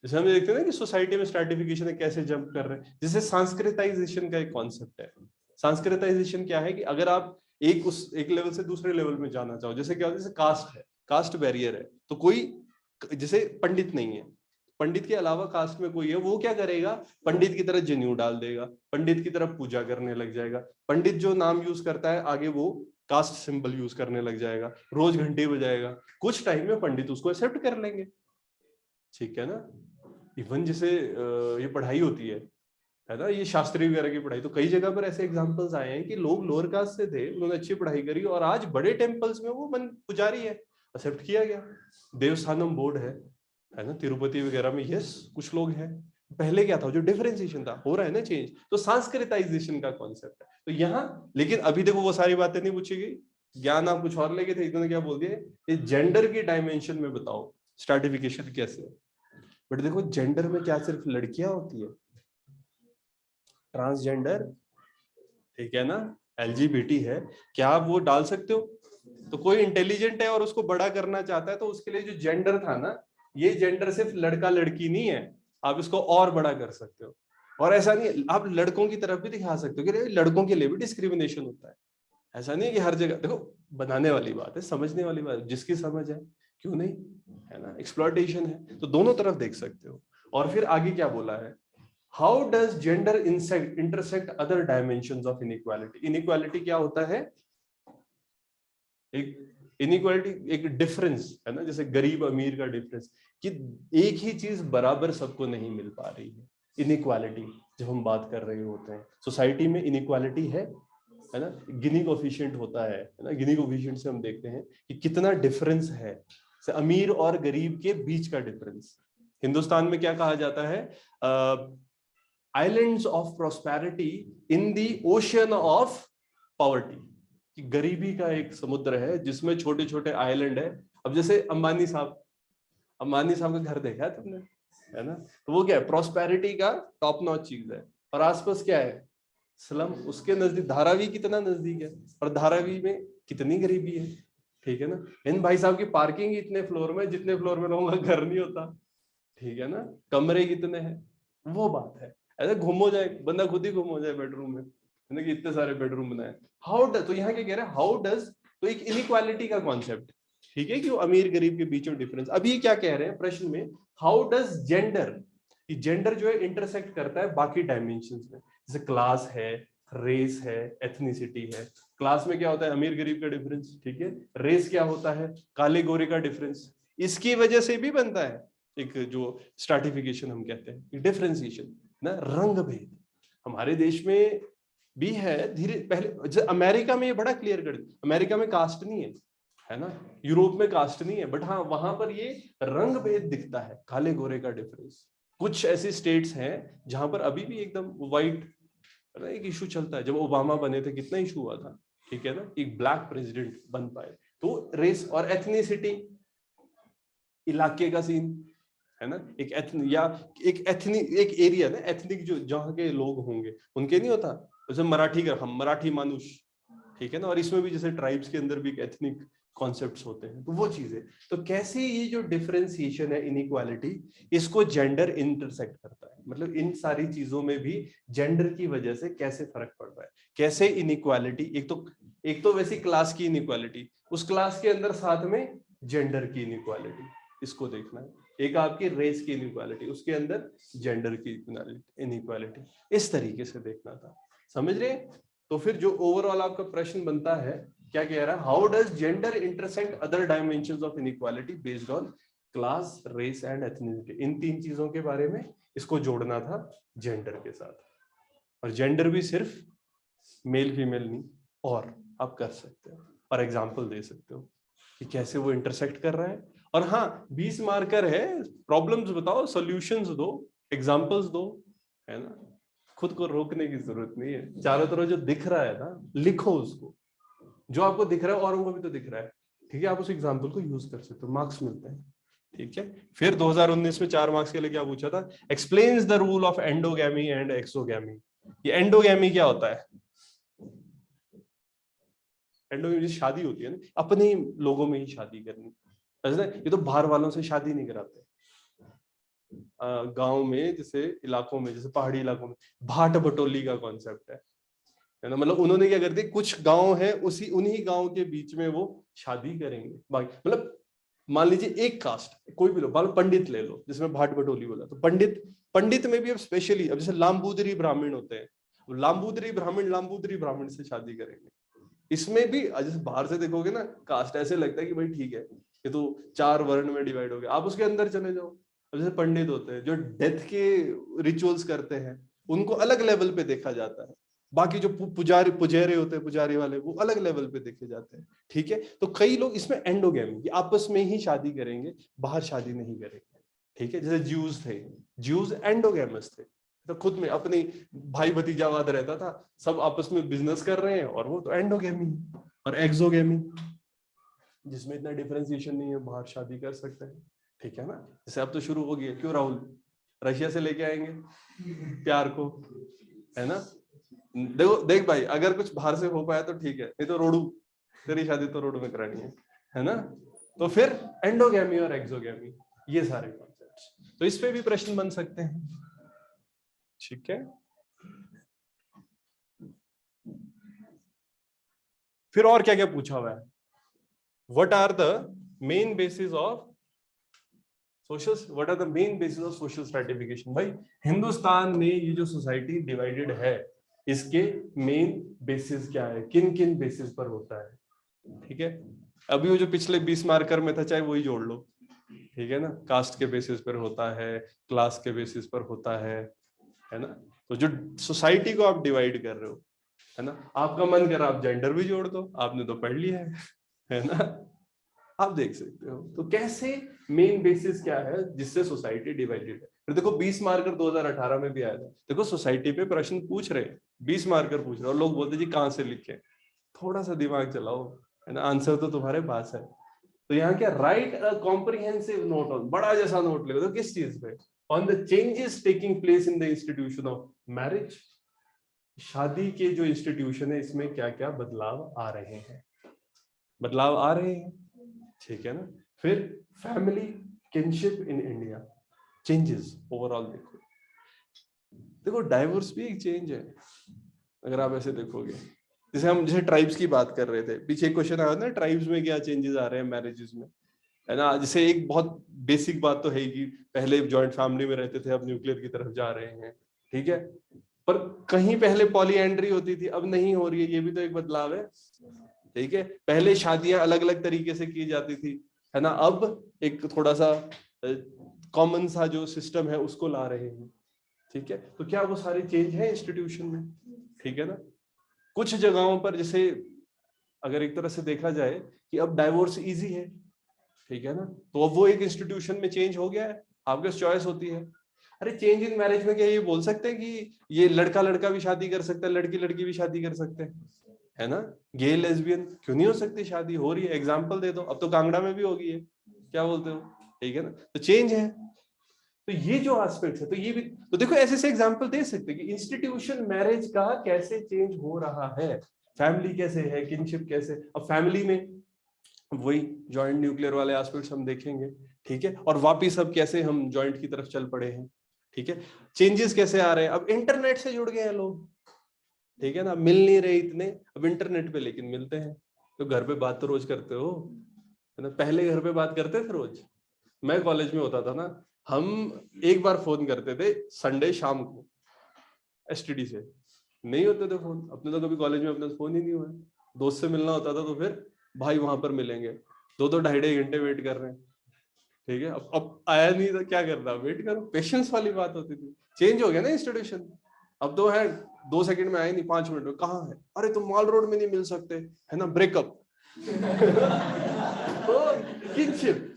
जैसे हम देखते हैं ना कि सोसाइटी में स्ट्रैटिफिकेशन कैसे जंप कर रहे हैं, जैसे सांस्कृतिकाइजेशन का एक कॉन्सेप्ट है। सांस्कृतिकाइजेशन क्या है कि अगर आप एक लेवल से दूसरे लेवल में जाना चाहो, जैसे क्या होता है, जैसे कास्ट है, कास्ट बैरियर है, तो कोई जैसे पंडित नहीं है, पंडित के अलावा कास्ट में कोई है, वो क्या करेगा, पंडित की तरह जनेऊ डाल देगा, पंडित की तरह पूजा करने लग जाएगा, पंडित जो नाम यूज करता है आगे वो कास्ट सिंबल यूज करने लग जाएगा, रोज घंटी बजाएगा, कुछ टाइम में पंडित उसको एक्सेप्ट कर लेंगे, ठीक है ना। इवन जैसे ये पढ़ाई होती है ना, ये शास्त्री वगैरह की पढ़ाई, तो कई जगह पर ऐसे एग्जांपल्स आए हैं कि लोग लोअर कास्ट से थे, उन्होंने अच्छी पढ़ाई करी और आज बड़े टेम्पल्स में वो पुजारी है, एक्सेप्ट किया गया। देवस्थानम बोर्ड है ना, तिरुपति वगैरह में, यस कुछ लोग हैं। पहले क्या था, जो डिफरेंशिएशन था, हो रहा है ना चेंज, तो सांस्कृतिकाइजेशन का कॉन्सेप्ट है। तो यहाँ लेकिन अभी देखो वो सारी बातें नहीं पूछी गई, ज्ञान आप कुछ और लेके थे, इन्होंने क्या बोल दिया, ये जेंडर की डायमेंशन में बताओ स्ट्रैटिफिकेशन कैसे है। बट देखो जेंडर में क्या सिर्फ लड़कियां होती है, ट्रांसजेंडर ठीक है ना, LGBT है, क्या आप वो डाल सकते हो? तो कोई इंटेलिजेंट है और उसको बड़ा करना चाहता है तो उसके लिए जो जेंडर था ना, ये जेंडर सिर्फ लड़का लड़की नहीं है, आप इसको और बड़ा कर सकते हो। और ऐसा नहीं, आप लड़कों की तरफ भी दिखा सकते हो कि लड़कों के लिए भी डिस्क्रिमिनेशन होता है। ऐसा नहीं है कि हर जगह, देखो बनाने वाली बात है, समझने वाली बात है, जिसकी समझ है क्यों नहीं, है ना, एक्सप्लॉयटेशन है, तो दोनों तरफ देख सकते हो। और फिर आगे क्या बोला है, how does gender intersect other dimensions of inequality. Inequality क्या होता है, एक इनइक्वालिटी एक डिफरेंस है ना, जैसे गरीब अमीर का डिफरेंस, कि एक ही चीज बराबर सबको नहीं मिल पा रही है। इनइक्वालिटी जब हम बात कर रहे होते हैं, सोसाइटी में इनइक्वालिटी है ना, गिनी कोफिशिएंट होता है ना, गिनी कोफिशिएंट से हम देखते हैं कि कितना डिफरेंस है, से अमीर और गरीब के बीच का डिफरेंस। हिंदुस्तान में क्या कहा जाता है, islands of prosperity in the ocean of poverty, कि गरीबी का एक समुद्र है जिसमें छोटे छोटे आइलैंड है। अब जैसे अंबानी साहब का घर देखा है तुमने, है ना, तो वो क्या है, प्रोस्पेरिटी का टॉप नॉच चीज है, और आसपास क्या है, स्लम। उसके नजदीक धारावी कितना नजदीक है, और धारावी में कितनी गरीबी है, ठीक है ना। इन भाई साहब की पार्किंग इतने फ्लोर में, जितने फ्लोर में लोगों का घर नहीं होता, ठीक है ना, कमरे कितने हैं, वो बात है। ऐसे घूम हो जाए बंदा, खुद ही घूम हो जाए बेडरूम में, है ना, कि इतने सारे बेडरूम बनाए। हाउ डज, तो यहाँ क्या कह रहे हैं, हाउ डज, तो एक इनइक्वालिटी का कॉन्सेप्ट, ठीक है, कि वो अमीर गरीब के बीच में डिफरेंस। अभी क्या कह रहे हैं प्रश्न में, हाउ डज जेंडर, जेंडर जो है इंटरसेक्ट करता है बाकी डायमेंशंस में, जैसे क्लास है, रेस है, एथनिसिटी है। क्लास में क्या होता है, अमीर गरीब का डिफरेंस, ठीक है। रेस क्या होता है, काले गोरे का डिफरेंस, इसकी वजह से भी बनता है एक जो स्ट्रैटिफिकेशन हम कहते हैं, डिफरेंशिएशन ना, रंग भेद हमारे देश में भी है धीरे, पहले अमेरिका में ये बड़ा क्लियर कर, अमेरिका में कास्ट नहीं है ना, यूरोप में कास्ट नहीं है, बट हाँ वहां पर ये रंग भेद दिखता है, काले गोरे का डिफरेंस। कुछ ऐसी स्टेट्स हैं जहां पर अभी भी एकदम व्हाइट, एक इशू चलता है, जब ओबामा बने थे कितना इशू हुआ था, ठीक है ना, एक ब्लैक प्रेसिडेंट बन पाए। तो रेस और एथनिसिटी, इलाके का सीन, है ना, एक एक एरिया ना, एथनिक जो जहाँ के लोग होंगे उनके नहीं होता, जैसे मराठी का, हम मराठी मानुष, ठीक है ना, और इसमें भी जैसे ट्राइब्स के अंदर भी एक एथनिक कॉन्सेप्ट्स होते हैं, तो वो चीजें, तो कैसे ये जो डिफरेंशिएशन है, इनइक्वालिटी, इसको जेंडर इंटरसेक्ट करता है, मतलब इन सारी चीजों में भी जेंडर की वजह से कैसे फर्क पड़ रहा है, कैसे इनइक्वालिटी, एक तो वैसी क्लास की इनइक्वालिटी, उस क्लास के अंदर साथ में जेंडर की इनइक्वालिटी, इसको देखना है। एक आपकी रेस की इनइक्वालिटी, उसके अंदर जेंडर की इनइक्वालिटी, इस तरीके से देखना था, समझ रहे। तो फिर जो ओवरऑल आपका प्रश्न बनता है, क्या कह रहा है, how does gender intersect other dimensions of inequality based on class, race and ethnicity. इन तीन चीजों के बारे में इसको जोड़ना था जेंडर के साथ, और जेंडर भी सिर्फ मेल फीमेल नहीं, और आप कर सकते हो और एग्जाम्पल दे सकते हो कि कैसे वो इंटरसेक्ट कर रहा है। और हाँ 20 मार्कर है, प्रॉब्लम्स बताओ, सॉल्यूशंस दो, एग्जांपल्स दो, है ना, खुद को रोकने की जरूरत नहीं है, चारों तरफ जो दिख रहा है ना लिखो उसको, जो आपको दिख रहा है औरों को भी तो दिख रहा है, ठीक है, आप उस एग्जांपल को यूज कर सकते हो, मार्क्स मिलते हैं, ठीक है। फिर 2019 में 4 मार्क्स के लिए क्या पूछा था, explains the rule of endogamy and exogamy. ये एंडोगैमी क्या होता है, एंडोगैमी शादी होती है ना, अपने ही लोगों में ही शादी करनी, ये तो बाहर वालों से शादी नहीं कराते। गांव में जैसे इलाकों में, जैसे पहाड़ी इलाकों में भाट बटोली का कॉन्सेप्ट है ना, मतलब उन्होंने क्या कर दिया, कुछ गांव है उसी उन्हीं गांव के बीच में वो शादी करेंगे, बाकी मतलब मान लीजिए एक कास्ट कोई भी लो, मान लो पंडित ले लो, जिसमें भाट बटोली बोला, तो पंडित में भी अब स्पेशली, अब जैसे लाम्बूदरी ब्राह्मण होते हैं, लाम्बूदरी ब्राह्मण से शादी करेंगे। इसमें भी जैसे बाहर से देखोगे ना कास्ट, ऐसे लगता है कि भाई ठीक है ये तो 4 वर्ण में डिवाइड हो गया, आप उसके अंदर चले जाओ, जैसे पंडित होते हैं जो डेथ के रिचुअल्स करते हैं, उनको अलग लेवल पे देखा जाता है, बाकी जो पुजारी होते हैं, पुजारी वाले, वो अलग लेवल पे देखे जाते हैं, ठीक है। तो कई लोग इसमें एंडोगैमी, आपस में ही शादी करेंगे, बाहर शादी नहीं करेंगे, ठीक है। जैसे ज्यूज एंडोगैमस थे, तो खुद में अपनी भाई भतीजावाद रहता था, सब आपस में बिजनेस कर रहे हैं, और वो तो एंडोगैमी। और एक्सोगैमी जिसमें इतना डिफरेंशिएशन नहीं है, बाहर शादी कर सकते हैं, ठीक है ना। जैसे अब तो शुरू हो गया, क्यों राहुल, रशिया से लेके आएंगे प्यार को, है ना, देखो देख भाई, अगर कुछ बाहर से हो पाया तो ठीक है, नहीं तो रोडू, तेरी शादी तो रोडू में करानी है ना? तो फिर एंडोगैमी और एक्सोगैमी, ये सारे कॉन्सेप्ट्स, तो इस पे भी प्रश्न बन सकते हैं। ठीक है, फिर और क्या क्या पूछा हुआ है? What are the main basis of social, what are the main basis of social stratification? भाई हिंदुस्तान में ये जो सोसाइटी डिवाइडेड है, इसके मेन बेसिस क्या है, किन किन बेसिस पर होता है? ठीक है, अभी वो जो पिछले 20 मार्कर में था, चाहे वही जोड़ लो, ठीक है ना? कास्ट के बेसिस पर होता है, क्लास के बेसिस पर होता है ना? तो जो सोसाइटी को आप डिवाइड कर रहे हो, है ना, आपका मन कर आप जेंडर भी जोड़ दो, आपने तो पढ़ लिया है ना? आप देख सकते हो तो कैसे मेन बेसिस क्या है जिससे सोसाइटी डिवाइडेड है। फिर देखो 20 मार्कर 2018 में भी आया था, देखो सोसाइटी पे प्रश्न पूछ रहे, 20 मार्कर पूछ रहे और लोग बोलते जी कहां से लिखे, थोड़ा सा दिमाग चलाओ, है ना? आंसर तो तुम्हारे पास है। तो यहाँ क्या, right a comprehensive note on, बड़ा जैसा नोट लिखो, तो किस चीज पे? On the changes taking place in the institution of marriage, शादी के जो इंस्टीट्यूशन है इसमें क्या क्या बदलाव आ रहे हैं, बदलाव आ रहे हैं, ठीक है ना? फिर family kinship in India, changes overall देखो, देखो डाइवोर्स भी एक चेंज है अगर आप ऐसे देखोगे। जैसे हम जैसे ट्राइब्स की बात कर रहे थे, पीछे क्वेश्चन आया था ना, ट्राइब्स में क्या चेंजेस आ रहे हैं मैरिजेस में, है ना? जैसे एक बहुत बेसिक बात तो है कि पहले जॉइंट फैमिली में रहते थे, अब न्यूक्लियर की तरफ जा रहे हैं, ठीक है? पर कहीं पहले पॉलीएंड्री होती थी, अब नहीं हो रही है, ये भी तो एक बदलाव है, ठीक है? पहले शादियां अलग अलग तरीके से की जाती थी, है ना, अब एक थोड़ा सा कॉमन सा जो सिस्टम है उसको ला रहे हैं, ठीक है? तो क्या वो सारे चेंज है इंस्टीट्यूशन में, ठीक है ना? कुछ जगहों पर जैसे अगर एक तरह से देखा जाए कि अब डाइवोर्स इजी है, ठीक है ना, तो अब वो एक इंस्टीट्यूशन में चेंज हो गया है, आपके पास चॉइस होती है। अरे चेंज इन मैरिज में क्या ये बोल सकते हैं कि ये लड़का लड़का भी शादी कर सकता है, लड़की लड़की भी शादी कर सकते हैं, है ना? गे लेस्बियन क्यों नहीं हो सकती, शादी हो रही है, एग्जाम्पल दे दो, अब तो कांगड़ा में भी होगी है, क्या बोलते हो? ठीक है ना, तो चेंज है। तो ये जो एस्पेक्ट है, तो ये भी तो देखो ऐसे से एग्जांपल दे सकते हैं कि इंस्टीट्यूशन मैरिज का कैसे चेंज हो रहा है, फैमिली कैसे है, किनशिप कैसे, अब फैमिली में वही जॉइंट न्यूक्लियर वाले एस्पेक्ट्स हम देखेंगे, ठीक है? और वापिस अब कैसे हम जॉइंट की तरफ चल पड़े हैं, ठीक है? चेंजेस कैसे आ रहे हैं, अब इंटरनेट से जुड़ गए हैं लोग, ठीक है ना, मिल नहीं रहे इतने, अब इंटरनेट पे लेकिन मिलते हैं, तो घर पे बात तो रोज करते हो, है ना? पहले घर पे बात करते थे रोज, मैं कॉलेज में होता था ना, हम एक बार फोन करते थे संडे शाम को एसटीडी से, नहीं होते थे फोन, अपने तो कभी कॉलेज में अपने फोन ही नहीं हुआ, दोस्त से मिलना होता था तो फिर भाई वहां पर मिलेंगे, दो ढाई घंटे वेट कर रहे हैं, ठीक है? अब आया नहीं तो क्या करना, वेट करो, पेशेंस वाली बात होती थी। चेंज हो गया ना इंस्टीट्यूशन, अब तो है 2 सेकंड में आए नहीं, 5 मिनट में कहाँ है, अरे तुम मॉल रोड में नहीं मिल सकते, है ना, ब्रेकअप। तो किनशिप,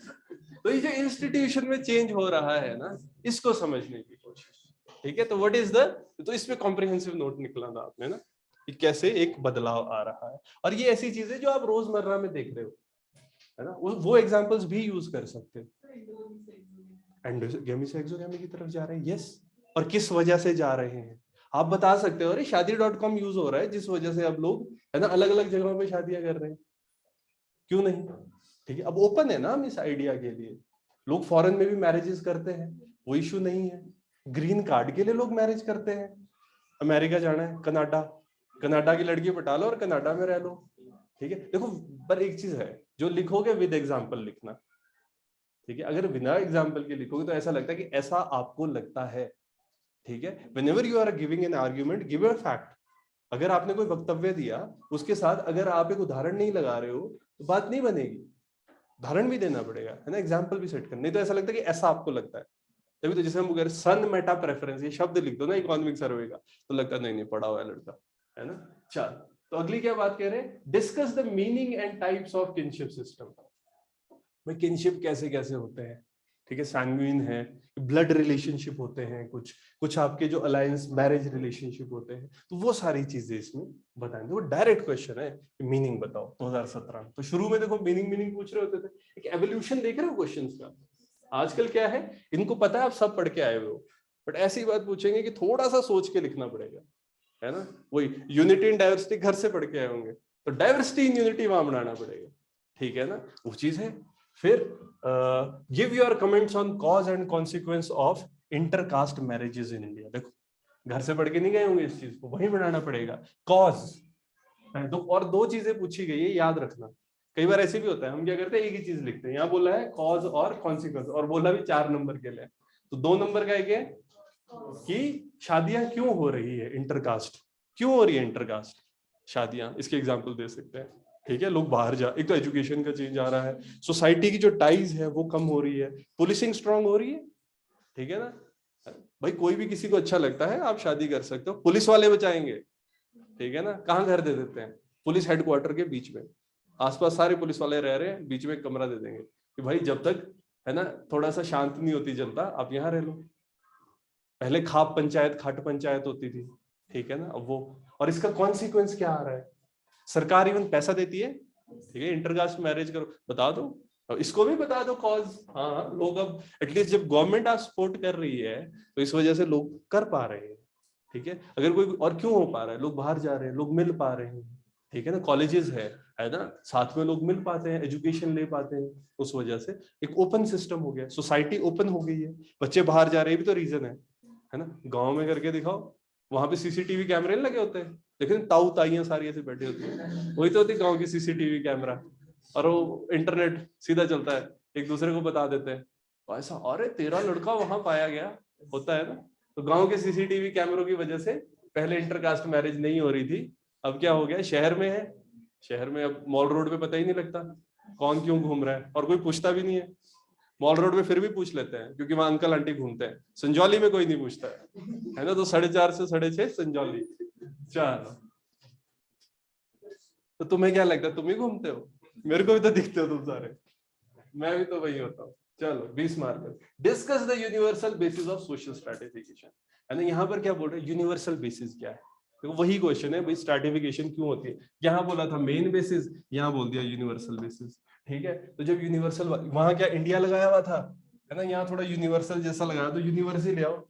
तो ये जो इंस्टीट्यूशन में चेंज हो रहा है ना, इसको समझने की कोशिश, ठीक है? तो व्हाट इज द, तो इसमें कॉम्प्रिहेंसिव नोट निकला था आपने ना, कि कैसे एक बदलाव आ रहा है, और ये ऐसी चीजें जो आप रोजमर्रा में देख रहे हो, है ना, वो एग्जांपल्स भी यूज कर सकते हैं। एंडोगेमी से एक्सोगेमी की तरफ जा रहे हैं, यस, और किस वजह से जा रहे हैं आप बता सकते हो। अरे शादी.com यूज हो रहा है जिस वजह से अब लोग, है ना, अलग अलग जगहों पे शादियां कर रहे हैं, क्यों नहीं? ठीक है, अब ओपन है ना हम इस आइडिया के लिए, लोग फॉरेन में भी मैरिजेस करते हैं, वो इशू नहीं है, ग्रीन कार्ड के लिए लोग मैरिज करते हैं, अमेरिका जाना है, कनाडा, कनाडा की लड़की पटा लो और कनाडा में रह लो, ठीक है? देखो पर एक चीज है, जो लिखोगे विद एग्जाम्पल लिखना, ठीक है? अगर बिना एग्जाम्पल के लिखोगे तो ऐसा लगता है कि ऐसा आपको लगता है, ठीक है? Whenever you are giving an argument, give a fact. अगर आपने कोई वक्तव्य दिया, उसके साथ अगर आप एक उदाहरण नहीं लगा रहे हो तो बात नहीं बनेगी, उदाहरण भी देना पड़ेगा, है ना, एग्जाम्पल भी सेट करना, नहीं तो ऐसा लगता है कि ऐसा आपको लगता है। तभी तो जैसे हम अगर सन मेटा प्रेफरेंस ये शब्द लिख दो ना इकोनॉमिक सर्वे का, तो लगता नहीं नहीं पढ़ा हुआ है लड़का, है ना? चल, तो अगली क्या बात कह रहे हैं, discuss the meaning and types of kinship system. भाई किनशिप कैसे कैसे होते हैं, ठीक है? सैंग्विन है, ब्लड रिलेशनशिप होते हैं, कुछ कुछ आपके जो अलायंस मैरिज रिलेशनशिप होते हैं, तो वो सारी चीजें इसमें बताएंगे। वो डायरेक्ट क्वेश्चन है, मीनिंग बताओ 2017 में। तो शुरू में देखो मीनिंग मीनिंग पूछ रहे होते थे, एक एवोल्यूशन देख रहे हो क्वेश्चंस का। आजकल क्या है, इनको पता है आप सब पढ़ के आए हुए हो, बट ऐसी बात पूछेंगे कि थोड़ा सा सोच के लिखना पड़ेगा, है ना। वही यूनिटी इन डाइवर्सिटी घर से पढ़ के आए होंगे, तो डाइवर्सिटी इन यूनिटी वहां बनाना पड़ेगा, ठीक है ना, वो चीज है। फिर give your comments on cause and consequence of intercaste marriages in India. देखो घर से पढ़ के नहीं गए होंगे, इस चीज को वहीं बनाना पड़ेगा। कॉज तो और दो चीजें पूछी गई है, याद रखना। कई बार ऐसे भी होता है, हम क्या करते हैं एक ही चीज लिखते हैं, यहाँ बोला है कॉज और कॉन्सिक्वेंस, और बोला भी 4 नंबर के लिए, तो 2 नंबर का एक है कि शादियां क्यों हो रही है इंटरकास्ट, क्यों हो रही है इंटरकास्ट शादियां, इसके एग्जाम्पल दे सकते हैं, ठीक है। लोग बाहर जा, एक तो एजुकेशन का चेंज आ रहा है, सोसाइटी की जो टाइज है वो कम हो रही है, पुलिसिंग स्ट्रांग हो रही है, ठीक है ना। भाई कोई भी किसी को अच्छा लगता है आप शादी कर सकते हो, पुलिस वाले बचाएंगे, ठीक है ना। कहाँ घर दे देते हैं, पुलिस हेडक्वार्टर के बीच में, आसपास सारे पुलिस वाले रह रहे हैं, बीच में एक कमरा दे देंगे कि भाई जब तक है ना थोड़ा सा शांत नहीं होती जनता, आप यहाँ रह लो। पहले खाप पंचायत खाट पंचायत होती थी, ठीक है ना, अब वो, और इसका कॉन्सिक्वेंस क्या आ रहा है, सरकार इवन पैसा देती है, ठीक है, इंटरकास्ट मैरिज करो, बता दो, और इसको भी बता दो कॉज। हाँ लोग अब एटलीस्ट जब गवर्नमेंट आप सपोर्ट कर रही है तो इस वजह से लोग कर पा रहे हैं, ठीक है। अगर कोई, और क्यों हो पा रहा है, लोग बाहर जा रहे हैं, लोग मिल पा रहे हैं, ठीक है ना, कॉलेजेस है ना, साथ में लोग मिल पाते हैं, एजुकेशन ले पाते हैं, उस वजह से एक ओपन सिस्टम हो गया, सोसाइटी ओपन हो गई है, बच्चे बाहर जा रहे हैं भी तो रीजन है ना। गांव में करके दिखाओ, वहां पे सीसीटीवी कैमरे लगे होते हैं, लेकिन ताऊ ताइयां सारी ऐसे बैठे होती है, वही तो होती है गाँव की सीसीटीवी कैमरा, और वो इंटरनेट सीधा चलता है, एक दूसरे को बता देते हैं ऐसा, अरे तेरा लड़का वहां पाया गया, होता है ना। तो गांव के सीसीटीवी कैमरों की वजह से पहले इंटरकास्ट मैरिज नहीं हो रही थी, अब क्या हो गया, शहर में है, शहर में अब मॉल रोड पे पता ही नहीं लगता कौन क्यों घूम रहा है, और कोई पूछता भी नहीं है। मॉल रोड पे फिर भी पूछ लेते हैं क्योंकि वहां अंकल आंटी घूमते हैं, संजौली में कोई नहीं पूछता है ना, तो 4:30 से 6:30 संजौली। चलो, तो तुम्हें क्या लगता है, तुम ही घूमते हो, मेरे को भी तो दिखते हो तुम सारे, मैं भी तो वही होता हूँ। चलो 20 marker. Discuss the universal basis of social stratification, है ना। यहाँ पर क्या बोल रहे हैं, यूनिवर्सल बेसिस क्या है, तो वही क्वेश्चन है भाई, स्ट्रैटिफिकेशन क्यों होती है। यहाँ बोला था मेन बेसिस, यहाँ बोल दिया यूनिवर्सल बेसिस, ठीक है। तो जब यूनिवर्सल, वहां क्या इंडिया लगाया हुआ था, है ना, यहाँ थोड़ा यूनिवर्सल जैसा लगाया, तो यूनिवर्सल ले आओ,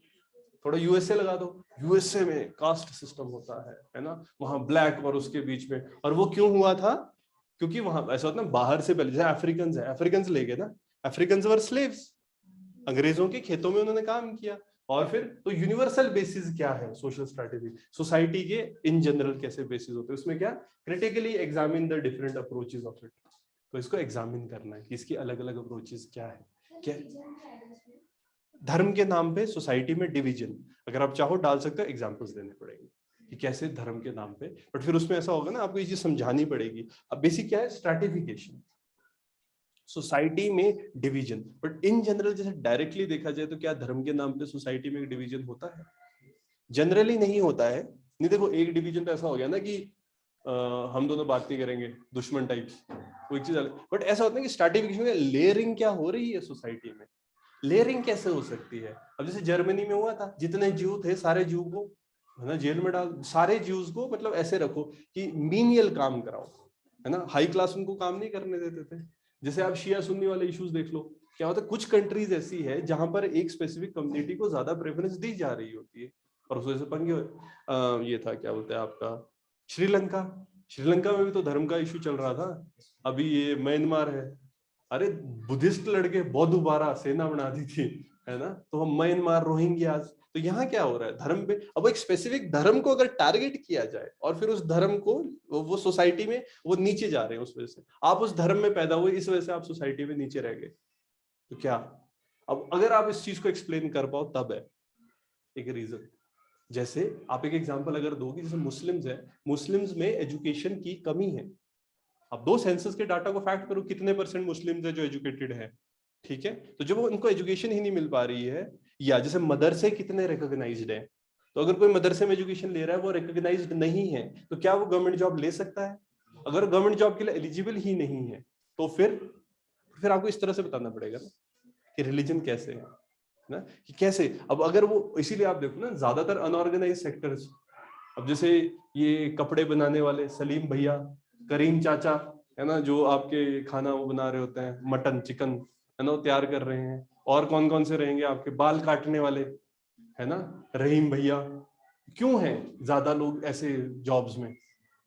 थोड़ा यूएसए लगा दो, यूएसए में कास्ट सिस्टम होता है ना, वहां ब्लैक और उसके बीच में, और वो क्यों हुआ था, क्योंकि वहां ऐसा होता है बाहर से पहले, जैसे अफ्रीकन है, अफ्रीकन ले गए ना, अफ्रीकन वर स्लेव्स, अंग्रेजों के खेतों में उन्होंने काम किया, और फिर तो यूनिवर्सल बेसिस क्या है, सोशल स्ट्रैटेजी, सोसाइटी के इन जनरल कैसे बेसिस होते हैं, उसमें क्या, critically examine the different approaches of it, तो इसको एग्जामिन करना है कि इसकी अलग अलग अप्रोचेस क्या है, क्या धर्म के नाम पे सोसाइटी में डिवीजन, अगर आप चाहो डाल सकते हो, एग्जांपल्स देने पड़ेंगे कि कैसे धर्म के नाम पे, बट फिर उसमें ऐसा होगा ना, आपको ये चीज समझानी पड़ेगी। अब बेसिक क्या है, स्ट्रैटिफिकेशन, सोसाइटी में डिवीजन, बट इन जनरल जैसे डायरेक्टली देखा जाए तो क्या धर्म के नाम पे सोसाइटी में डिवीजन होता है, जनरली नहीं होता है। नहीं देखो, एक डिवीजन तो ऐसा हो गया ना कि हम दोनों बात नहीं करेंगे, दुश्मन टाइप, कोई चीज अलग, बट ऐसा होता है कि स्ट्रैटिफिकेशन में लेयरिंग क्या हो रही है सोसाइटी में, लेयरिंग कैसे हो सकती है। अब जैसे जर्मनी में हुआ था, जितने ज्यू थे सारे ज्यू को है ना जेल में डाल, सारे ज्यूज को मतलब ऐसे रखो कि मीनियल काम कराओ, है ना, हाई क्लास उनको काम नहीं करने देते थे। जैसे आप शिया सुन्नी वाले इश्यूज देख लो, क्या होता है, कुछ कंट्रीज ऐसी है जहां पर एक स्पेसिफिक कम्युनिटी को ज्यादा प्रेफरेंस दी जा रही होती है, और उस वजह से पंगे ये था, क्या बोलते हैं आपका, श्रीलंका, श्रीलंका में भी तो धर्म का इशू चल रहा था। अभी ये म्यांमार है, अरे बुद्धिस्ट लड़के बहुत दोबारा सेना बना दी थी, है ना, तो हम म्यांमार रोहिंग्या, तो यहाँ क्या हो रहा है, धर्म पे, अब एक स्पेसिफिक धर्म को अगर टारगेट किया जाए और फिर उस धर्म को वो सोसाइटी में वो नीचे जा रहे हैं, उस वजह से आप उस धर्म में पैदा हुए, इस वजह से आप सोसाइटी में नीचे रह गए, तो क्या, अब अगर आप इस चीज को एक्सप्लेन कर पाओ तब है एक रीजन। जैसे आप एक एग्जांपल अगर दोगे, जैसे मुस्लिम्स है, मुस्लिम्स में एजुकेशन की कमी है, अब 2 सेंसस के डाटा को फैक्ट करो, कितने परसेंट मुस्लिम्स है जो एजुकेटेड है, ठीक है, तो जब उनको एजुकेशन ही नहीं मिल पा रही है, या जैसे मदरसे कितने रिकॉग्नाइज्ड है, तो अगर कोई मदरसे में एजुकेशन ले रहा है वो रिकॉग्नाइज्ड नहीं है, तो क्या वो गवर्नमेंट जॉब ले सकता है, अगर गवर्नमेंट जॉब के लिए एलिजिबल ही नहीं है, तो फिर आपको इस तरह से बताना पड़ेगा ना कि रिलीजन कैसे है ना, कि कैसे, अब अगर वो, इसीलिए आप देखो ना ज्यादातर अनऑर्गेनाइज सेक्टर्स, अब जैसे ये कपड़े बनाने वाले सलीम भैया, करीम चाचा, है ना, जो आपके खाना वो बना रहे होते हैं, मटन चिकन, है ना, वो तैयार कर रहे हैं, और कौन कौन से रहेंगे आपके बाल काटने वाले, है ना, रहीम भैया, क्यों है ज्यादा लोग ऐसे जॉब्स में,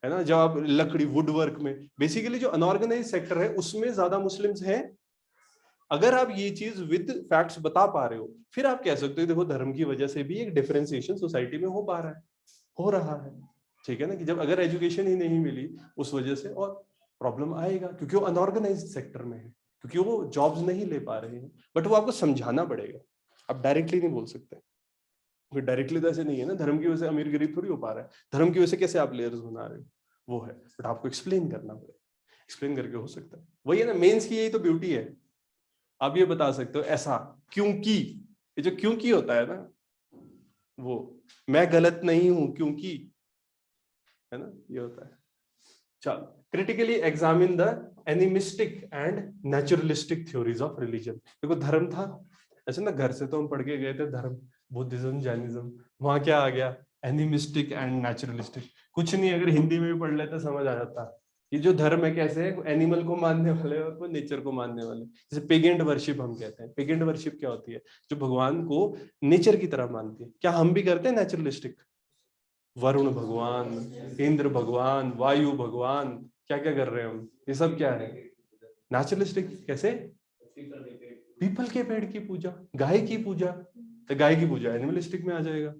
है ना, जब आप लकड़ी वुड वर्क में, बेसिकली जो अनऑर्गेनाइज सेक्टर है उसमें ज्यादा मुस्लिम्स हैं। अगर आप ये चीज विद फैक्ट्स बता पा रहे हो, फिर आप कह सकते हो देखो धर्म की वजह से भी एक डिफरेंशिएशन सोसाइटी में हो पा रहा है, हो रहा है, ठीक है ना, कि जब अगर एजुकेशन ही नहीं मिली उस वजह से और प्रॉब्लम आएगा, क्योंकि वो अनऑर्गेनाइज सेक्टर में है, क्योंकि वो जॉब्स नहीं ले पा रहे हैं। बट वो आपको समझाना पड़ेगा, आप डायरेक्टली नहीं बोल सकते, क्योंकि डायरेक्टली तो ऐसे नहीं है ना, धर्म की वजह से अमीर गरीब थोड़ी हो पा रहा है, धर्म की वजह से कैसे आप लेयर्स बना रहे हो, वो है। बट आपको एक्सप्लेन करना पड़ेगा, एक्सप्लेन करके हो सकता है। वही है ना, मेंस की यही तो ब्यूटी है, आप ये बता सकते हो ऐसा क्योंकि, ये जो क्योंकि होता है ना, वो मैं गलत नहीं हूं क्योंकि, है ना, ये होता है। चलो, critically examine the animistic and naturalistic theories of religion. देखो धर्म था ऐसे ना, घर से तो हम पढ़ के गए थे धर्म, बुद्धिज्म, जैनिज्म, वहां क्या आ गया, एनिमिस्टिक एंड नेचुरलिस्टिक। कुछ नहीं, अगर हिंदी में भी पढ़ लेते समझ आ जाता। ये जो धर्म है कैसे है, एनिमल को मानने वाले और कोई नेचर को मानने वाले, जैसे पेगेंट वर्शिप हम कहते हैं। पेगेंट वर्शिप क्या होती है, जो भगवान को नेचर की तरह मानती है। क्या हम भी करते हैं नेचुरलिस्टिक, वरुण भगवान, इंद्र भगवान, वायु भगवान, क्या क्या कर रहे हैं हम, ये सब क्या है नेचुरलिस्टिक। कैसे, पीपल के पेड़ की पूजा, गाय की पूजा, तो गाय की पूजा एनिमलिस्टिक में आ जाएगा।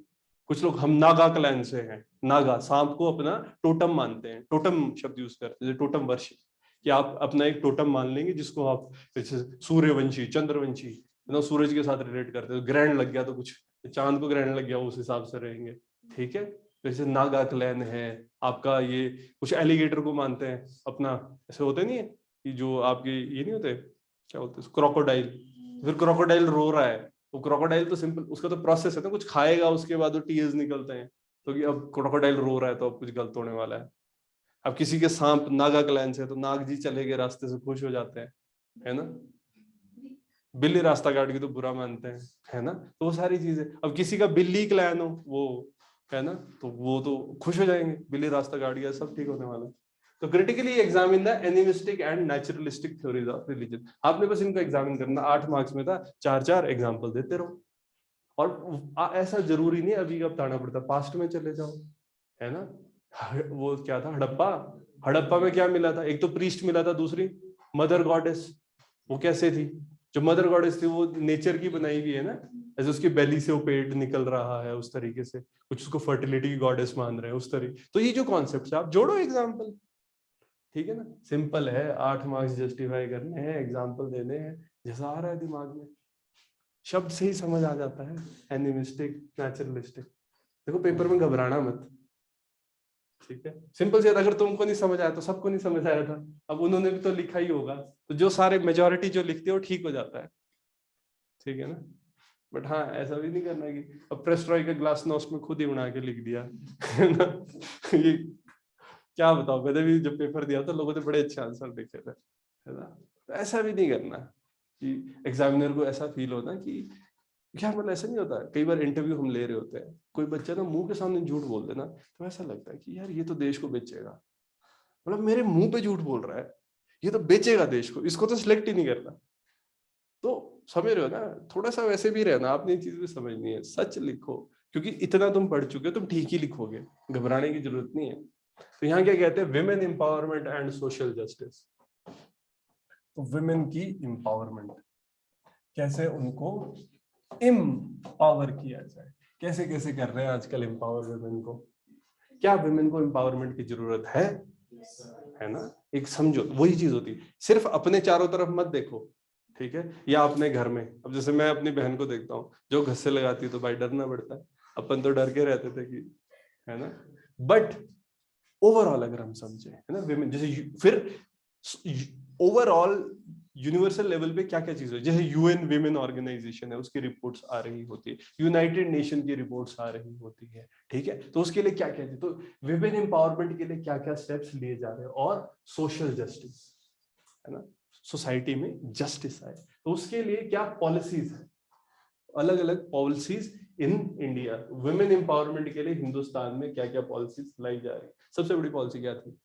कुछ लोग, हम नागा क्लैन से हैं, नागा सांप को अपना टोटम मानते हैं, टोटम शब्द यूज करते हैं, टोटम वर्शिप, कि आप अपना एक टोटम मान लेंगे जिसको आप सूर्यवंशी, चंद्रवंशी, सूरज के साथ रिलेट करते हो। ग्रहण लग गया तो कुछ, चांद को ग्रहण लग गया उस हिसाब से रहेंगे, ठीक है। जैसे नागा क्लैन है आपका, ये कुछ एलिगेटर को मानते हैं अपना, ऐसे होते नहीं है कि जो आपके ये नहीं होते, क्या बोलते हैं, क्रोकोडाइल। फिर क्रोकोडाइल रो रहा है, वो क्रोकोडाइल तो सिंपल, उसका तो प्रोसेस है ना, कुछ खाएगा उसके बाद वो टीयर्स निकलते हैं, तो कि अब क्रोकोडाइल रो रहा है तो अब कुछ गलत होने वाला है। अब किसी के सांप नागा क्लैन से, तो नाग जी चले गए रास्ते से, खुश हो जाते हैं, है ना। बिल्ली रास्ता काट के तो बुरा मानते हैं, है ना। तो वो सारी चीजें, अब किसी का बिल्ली क्लैन हो वो, है ना, तो वो तो खुश हो जाएंगे, बिल्ली रास्ता काट गया, सब ठीक होने वाला है। तो critically examine the animistic and naturalistic theories of religion. आपने बस इनको एग्जामिन करना, 8 मार्क्स में था, 4 एग्जाम्पल देते रहो। और ऐसा जरूरी नहीं अभी अब बताना पड़ता, पास्ट में चले जाओ, है ना। वो क्या था, हड़प्पा, हड़प्पा में क्या मिला था, एक तो प्रीस्ट मिला था, दूसरी मदर गॉडेस। वो कैसे थी, जो मदर गॉडेस थी वो नेचर की बनाई हुई है ना, ऐसे उसकी बेली से वो पेट निकल रहा है उस तरीके से, कुछ उसको फर्टिलिटी की गॉडेस मान रहे हैं उस तरीके। तो ये जो कॉन्सेप्ट है आप जोड़ो एग्जाम्पल, ठीक है ना, सिंपल है। 8 मार्क्स जस्टिफाई करने हैं, एग्जाम्पल देने हैं, जैसा आ रहा है दिमाग में, शब्द से ही समझ आ जाता है, एनिमिस्टिक, नेचुरलिस्टिक। देखो पेपर में घबराना मत, ठीक है, सिंपल सी बात, अगर तुमको नहीं समझ आया तो सबको नहीं समझ आया था, अब उन्होंने भी तो लिखा ही होगा, तो जो सारे मेजोरिटी जो लिखते हो ठीक हो जाता है, ठीक है ना। बट हाँ, ऐसा भी नहीं करना कि अब प्रेस्ट्रॉय का ग्लास नोस्ट में खुद ही बना के लिख दिया, है ना। ये क्या बताओ, मैंने भी जब पेपर दिया तो लोगों ने बड़े अच्छे आंसर लिखे थे, है ना। तो ऐसा भी नहीं करना कि एग्जामिनर को ऐसा फील होता कि क्या, मतलब ऐसा नहीं होता। कई बार इंटरव्यू हम ले रहे होते हैं, कोई बच्चा ना मुंह के सामने झूठ बोल देना, तो ऐसा लगता है कि यार ये तो देश को बेचेगा, मतलब मेरे मुंह पे झूठ बोल रहा है, ये तो बेचेगा देश को, इसको तो सिलेक्ट ही नहीं करना। तो समझ रहे हो ना, थोड़ा सा वैसे भी रहना, आपने ये चीज भी समझनी है, सच लिखो, क्योंकि इतना तुम पढ़ चुके हो, तुम ठीक ही लिखोगे, घबराने की जरूरत नहीं है। तो यहाँ क्या कहते हैं, women empowerment and social justice. तो विमेन की एम्पावरमेंट, कैसे उनको एम्पावर किया जाए, कैसे कैसे कर रहे हैं आजकल एम्पावर विमेन को, क्या विमेन को एम्पावरमेंट की जरूरत है ना। एक समझो, वही चीज होती है, सिर्फ अपने चारों तरफ मत देखो, ठीक है, या अपने घर में। अब जैसे मैं अपनी बहन को देखता हूँ जो घस्से लगाती है, तो भाई डरना पड़ता है, अपन तो डर के रहते थे कि, है ना। बट ओवरऑल अगर हम समझे, है ना, विमेन जैसे फिर ओवरऑल यूनिवर्सल लेवल पे क्या क्या चीज है, जैसे यूएन विमेन ऑर्गेनाइजेशन है, उसकी रिपोर्ट्स आ रही होती है, यूनाइटेड नेशन की रिपोर्ट्स आ रही होती है, ठीक है। तो उसके लिए क्या क्या है, तो विमेन एम्पावरमेंट के लिए क्या क्या स्टेप्स लिए जा रहे हैं, और सोशल जस्टिस, है ना, सोसाइटी में जस्टिस आए, तो उसके लिए क्या पॉलिसीज है, अलग अलग policies in India. Women empowerment के लिए हिंदुस्तान में क्या क्या पॉलिसीज लाई जा रही है। सबसे बड़ी पॉलिसी क्या थी,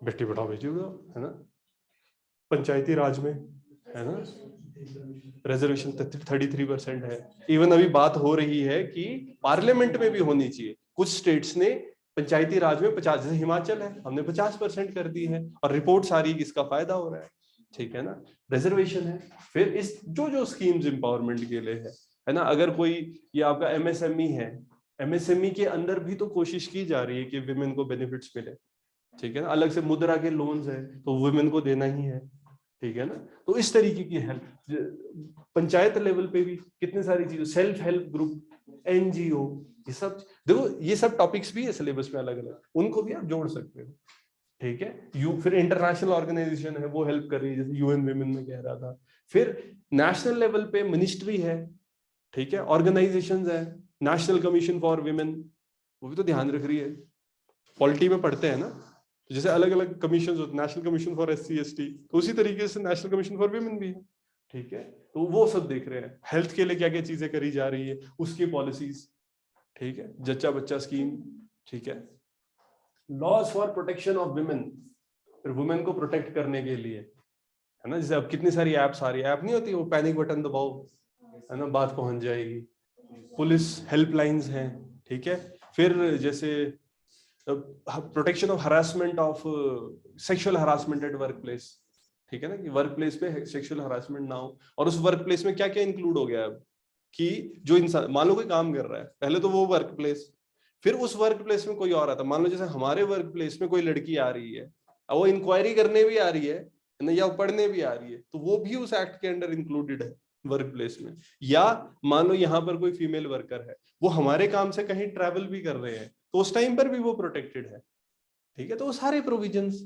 बेटी पढ़ाओ बेटी पढ़ाओ, है ना, पंचायती राज में, है ना, रिजर्वेशन 33% है। इवन अभी बात हो रही है कि पार्लियामेंट में भी होनी चाहिए। कुछ स्टेट्स ने पंचायती राज में 50, जैसे हिमाचल है, हमने 50% कर दी है और रिपोर्ट आ रही है कि इसका फायदा हो रहा है, ठीक है ना। रिजर्वेशन है। फिर इस जो स्कीम्स एम्पावरमेंट के लिए है ना, अगर कोई ये आपका एमएसएमई है, एमएसएमई के अंदर भी तो कोशिश की जा रही है कि विमेन को बेनिफिट्स मिले, ठीक है ना। अलग से मुद्रा के लोन्स है तो वुमेन को देना ही है, ठीक है ना। तो इस तरीके की हेल्प पंचायत लेवल पे भी कितनी सारी चीजें, सेल्फ हेल्प ग्रुप, एनजीओ, ये सब देखो, ये सब टॉपिक्स भी है सिलेबस में अलग अलग, उनको भी आप जोड़ सकते हो, ठीक है। फिर इंटरनेशनल ऑर्गेनाइजेशन है वो हेल्प कर रही है, जैसे यूएन विमेन में कह रहा था। फिर नेशनल लेवल पे मिनिस्ट्री है, ठीक है, ऑर्गेनाइजेशंस है, नेशनल कमीशन फॉर विमेन, वो भी तो ध्यान रख रही है। पॉलिटी में पढ़ते हैं ना, तो जैसे अलग अलग कमीशन होते, national commission for SC ST, तो उसी तरीके से नेशनल कमीशन फॉर विमेन भी है, ठीक है। तो वो सब देख रहे हैं, हेल्थ के लिए क्या क्या चीजें करी जा रही है, उसकी पॉलिसीज, ठीक है, जच्चा बच्चा स्कीम, ठीक है। Laws for protection of women, फिर वुमेन को प्रोटेक्ट करने के लिए, है ना। जैसे अब कितनी सारी एप्स आ रही है, ऐप नहीं होती वो पैनिक बटन दबाओ, है ना, बात पहुंच जाएगी। पुलिस हेल्पलाइंस हैं, ठीक है। फिर जैसे protection of harassment of sexual harassment at work place, ठीक है ना, कि वर्क प्लेस पे सेक्सुअल हरासमेंट ना हो। और उस वर्क प्लेस में क्या क्या इंक्लूड हो गया अब, कि जो इंसान मान लो कोई काम कर रहा है, पहले तो वो वर्क प्लेस, फिर उस वर्क प्लेस में कोई और आता, मान लो जैसे हमारे वर्क प्लेस में कोई लड़की आ रही है, और वो इंक्वायरी करने भी आ रही है ना, या पढ़ने भी आ रही है, तो वो भी उस एक्ट के अंडर इंक्लूडेड है वर्क प्लेस में। या मान लो यहाँ पर कोई फीमेल वर्कर है, वो हमारे काम से कहीं ट्रैवल भी कर रहे हैं, तो उस टाइम पर भी वो प्रोटेक्टेड है, ठीक है। तो वो सारे प्रोविजंस।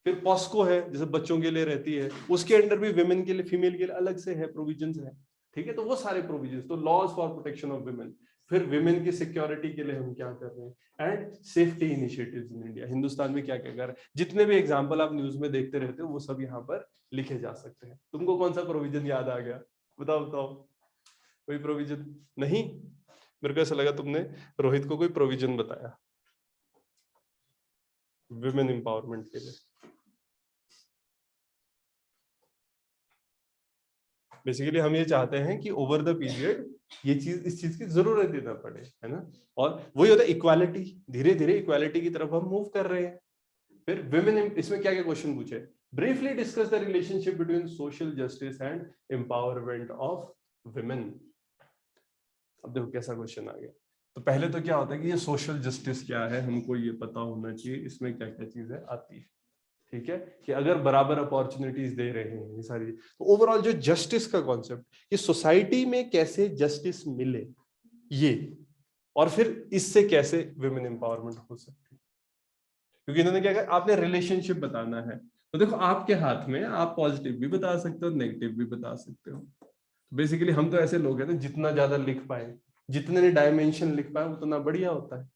फिर पॉस्को है, जैसे बच्चों के लिए रहती है, उसके अंडर भी विमेन के लिए, फीमेल के लिए अलग से है, प्रोविजंस है, ठीक है। तो वो सारे प्रोविजंस, तो laws for protection of women. फिर विमेन की सिक्योरिटी के लिए हम क्या कर रहे हैं, and safety initiatives in India, Hindustan में क्या क्या कर रहे हैं। जितने भी एग्जांपल आप न्यूज में देखते रहते हो, वो सब यहाँ पर लिखे जा सकते हैं। तुमको कौन सा प्रोविजन याद आ गया, बताओ बताओ। कोई प्रोविजन नहीं? मेरे को ऐसा लगा तुमने रोहित को कोई प्रोविजन बताया विमेन एम्पावरमेंट के लिए। बेसिकली हम ये चाहते हैं कि ओवर द पीरियड ये चीज, इस चीज की जरूरत ही ना पड़े, है ना। और वही होता है इक्वालिटी, धीरे धीरे इक्वालिटी की तरफ हम मूव कर रहे हैं। फिर विमेन, इसमें क्या क्या क्वेश्चन पूछे, briefly discuss the relationship between social justice and empowerment of women. अब देखो कैसा क्वेश्चन आ गया। तो पहले तो क्या होता है कि ये सोशल जस्टिस क्या है, हमको ये पता होना चाहिए, इसमें क्या क्या चीजें आती है, ठीक है। कि अगर बराबर अपॉर्चुनिटीज दे रहे हैं ये सारी, तो ओवरऑल जो जस्टिस का कॉन्सेप्ट, कि सोसाइटी में कैसे जस्टिस मिले ये, और फिर इससे कैसे विमेन एम्पावरमेंट हो सकती है। क्योंकि इन्होंने क्या कहा, आपने रिलेशनशिप बताना है, तो देखो आपके हाथ में, आप पॉजिटिव भी बता सकते हो, नेगेटिव भी बता सकते हो। बेसिकली हम तो ऐसे लोग हैं ना, जितना ज्यादा लिख पाए, जितने डायमेंशन लिख पाए उतना बढ़िया होता है।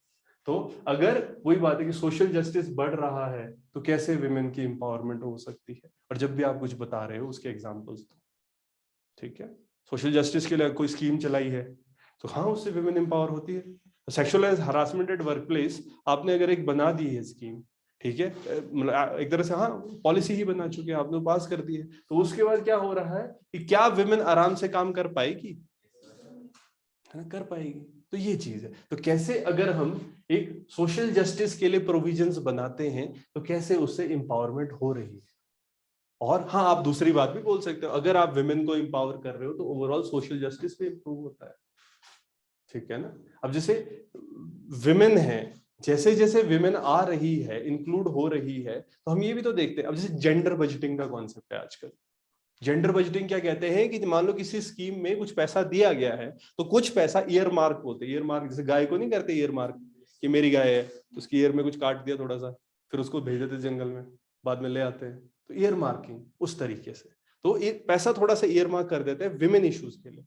तो अगर वही बात है कि सोशल जस्टिस बढ़ रहा है, तो कैसे विमेन की एम्पावरमेंट हो सकती है, और जब भी आप कुछ बता रहे हो उसके एग्जांपल्स दो, ठीक है। सोशल जस्टिस के लिए कोई स्कीम चलाई है, तो हाँ उससे विमेन एम्पावर होती है। Sexual harassment at work place, आपने अगर एक बना दी है स्कीम, ठीक है, मतलब एक तरह से हाँ पॉलिसी ही बना चुके हैं, आपने पास कर दी है, तो उसके बाद क्या हो रहा है कि क्या विमेन आराम से काम कर पाएगी, है ना, कर पाएगी। तो ये चीज है। तो कैसे अगर हम एक सोशल जस्टिस के लिए प्रोविजंस बनाते हैं, तो कैसे उससे एम्पावरमेंट हो रही है। और हाँ आप दूसरी बात भी बोल सकते हो, अगर आप विमेन को एम्पावर कर रहे हो तो ओवरऑल सोशल जस्टिस भी इंप्रूव होता है, ठीक है ना। अब जैसे विमेन है, जैसे जैसे विमेन आ रही है, इंक्लूड हो रही है, तो हम ये भी तो देखते हैं। अब जैसे जेंडर बजटिंग का कॉन्सेप्ट है आजकल। जेंडर बजटिंग क्या कहते हैं कि मान लो किसी स्कीम में कुछ पैसा दिया गया है, तो कुछ पैसा ईयर मार्क होते हैं, ईयर मार्क जैसे गाय को नहीं करते ईयर मार्क, कि मेरी गाय है तो उसकी ईयर में कुछ काट दिया थोड़ा सा, फिर उसको भेज देते जंगल में, बाद में ले आते हैं, तो ईयर मार्किंग उस तरीके से। तो एक पैसा थोड़ा सा ईयर मार्क कर देते हैं विमेन इश्यूज के लिए,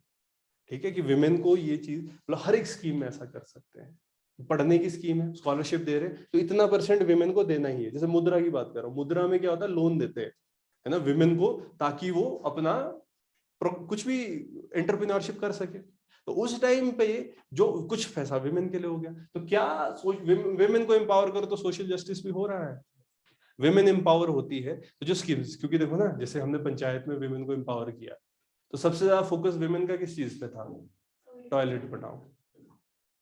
ठीक है, कि विमेन को ये चीज, मतलब हर एक स्कीम में ऐसा कर सकते हैं। पढ़ने की स्कीम है, स्कॉलरशिप दे रहे हैं, तो इतना % विमेन को देना ही है। जैसे मुद्रा की बात कर रहा हूँ, मुद्रा में क्या होता है, लोन देते हैं, है ना, विमेन को, ताकि वो अपना कुछ भी एंटरप्रेन्योरशिप कर सके। तो उस टाइम पे जो कुछ पैसा विमेन के लिए हो गया, तो क्या विमेन को एम्पावर करो तो सोशल जस्टिस भी हो रहा है। विमेन एम्पावर होती है तो जो स्कीम्स, क्योंकि देखो ना, जैसे हमने पंचायत में विमेन को एम्पावर किया, तो सबसे ज्यादा फोकस विमेन का किस चीज पे था? टॉयलेट बनाओ,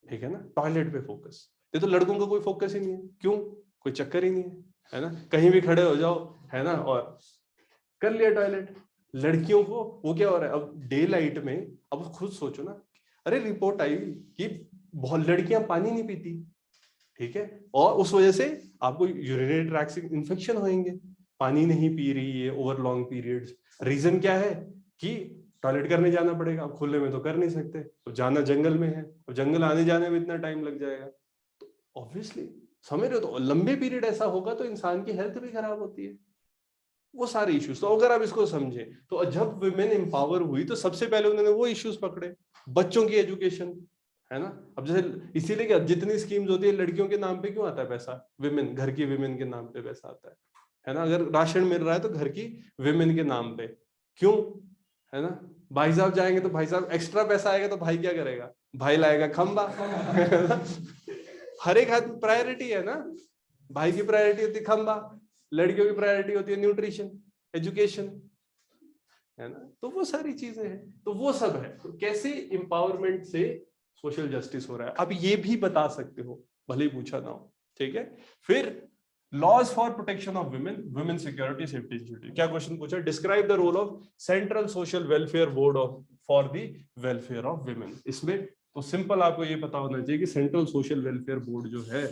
ठीक है ना, टॉयलेट पे फोकस। ये तो लड़कों का कोई फोकस ही नहीं है, क्यों? कोई चक्कर ही नहीं है ना, कहीं भी खड़े हो जाओ, है ना, और कर लिया टॉयलेट। लड़कियों को वो क्या हो रहा है अब डे लाइट में, अब खुद सोचो ना, अरे रिपोर्ट आई कि बहुत लड़कियां पानी नहीं पीती, ठीक है, और उस वजह से आपको यूरिनरी ट्रैक्ट से इन्फेक्शन होंगे, पानी नहीं पी रही है ओवर लॉन्ग पीरियड्स। रीजन क्या है कि टॉयलेट करने जाना पड़ेगा, अब खुले में तो कर नहीं सकते, तो जाना जंगल में है, और जंगल आने जाने में इतना टाइम लग जाएगा, तो ऑब्वियसली समझ रहे हो, तो लंबे पीरियड ऐसा होगा तो इंसान की हेल्थ भी खराब होती है, वो सारे इश्यूज। तो अगर आप इसको समझे, तो जब वुमेन एम्पावर हुई तो सबसे पहले उन्होंने वो इश्यूज पकड़े, बच्चों की एजुकेशन, है ना। अब जैसे इसीलिए क्या जितनी स्कीम्स होती है लड़कियों के नाम पे क्यों आता है पैसा, विमेन, घर की विमेन के नाम पे पैसा आता है ना। अगर राशन मिल रहा है तो घर की विमेन के नाम पे, क्यों, है ना। भाई साहब जाएंगे तो भाई साहब एक्स्ट्रा पैसा आएगा तो भाई क्या करेगा, भाई लाएगा खंबा। हर एक आदमी प्रायोरिटी है ना, भाई की प्रायोरिटी होती है खंबा, लड़कियों की प्रायोरिटी होती है न्यूट्रिशन, एजुकेशन, है ना। तो वो सारी चीजें हैं, तो वो सब है। तो कैसे एम्पावरमेंट से सोशल जस्टिस हो रहा है, आप ये भी बता सकते हो, भले ही पूछा ना हो, ठीक है। फिर laws for protection of women, women security safety duty, क्या क्वेश्चन पूछा, describe the role of central social welfare board of for the welfare of women. इसमें तो सिंपल आपको ये पता होना चाहिए कि सेंट्रल सोशल वेलफेयर बोर्ड जो है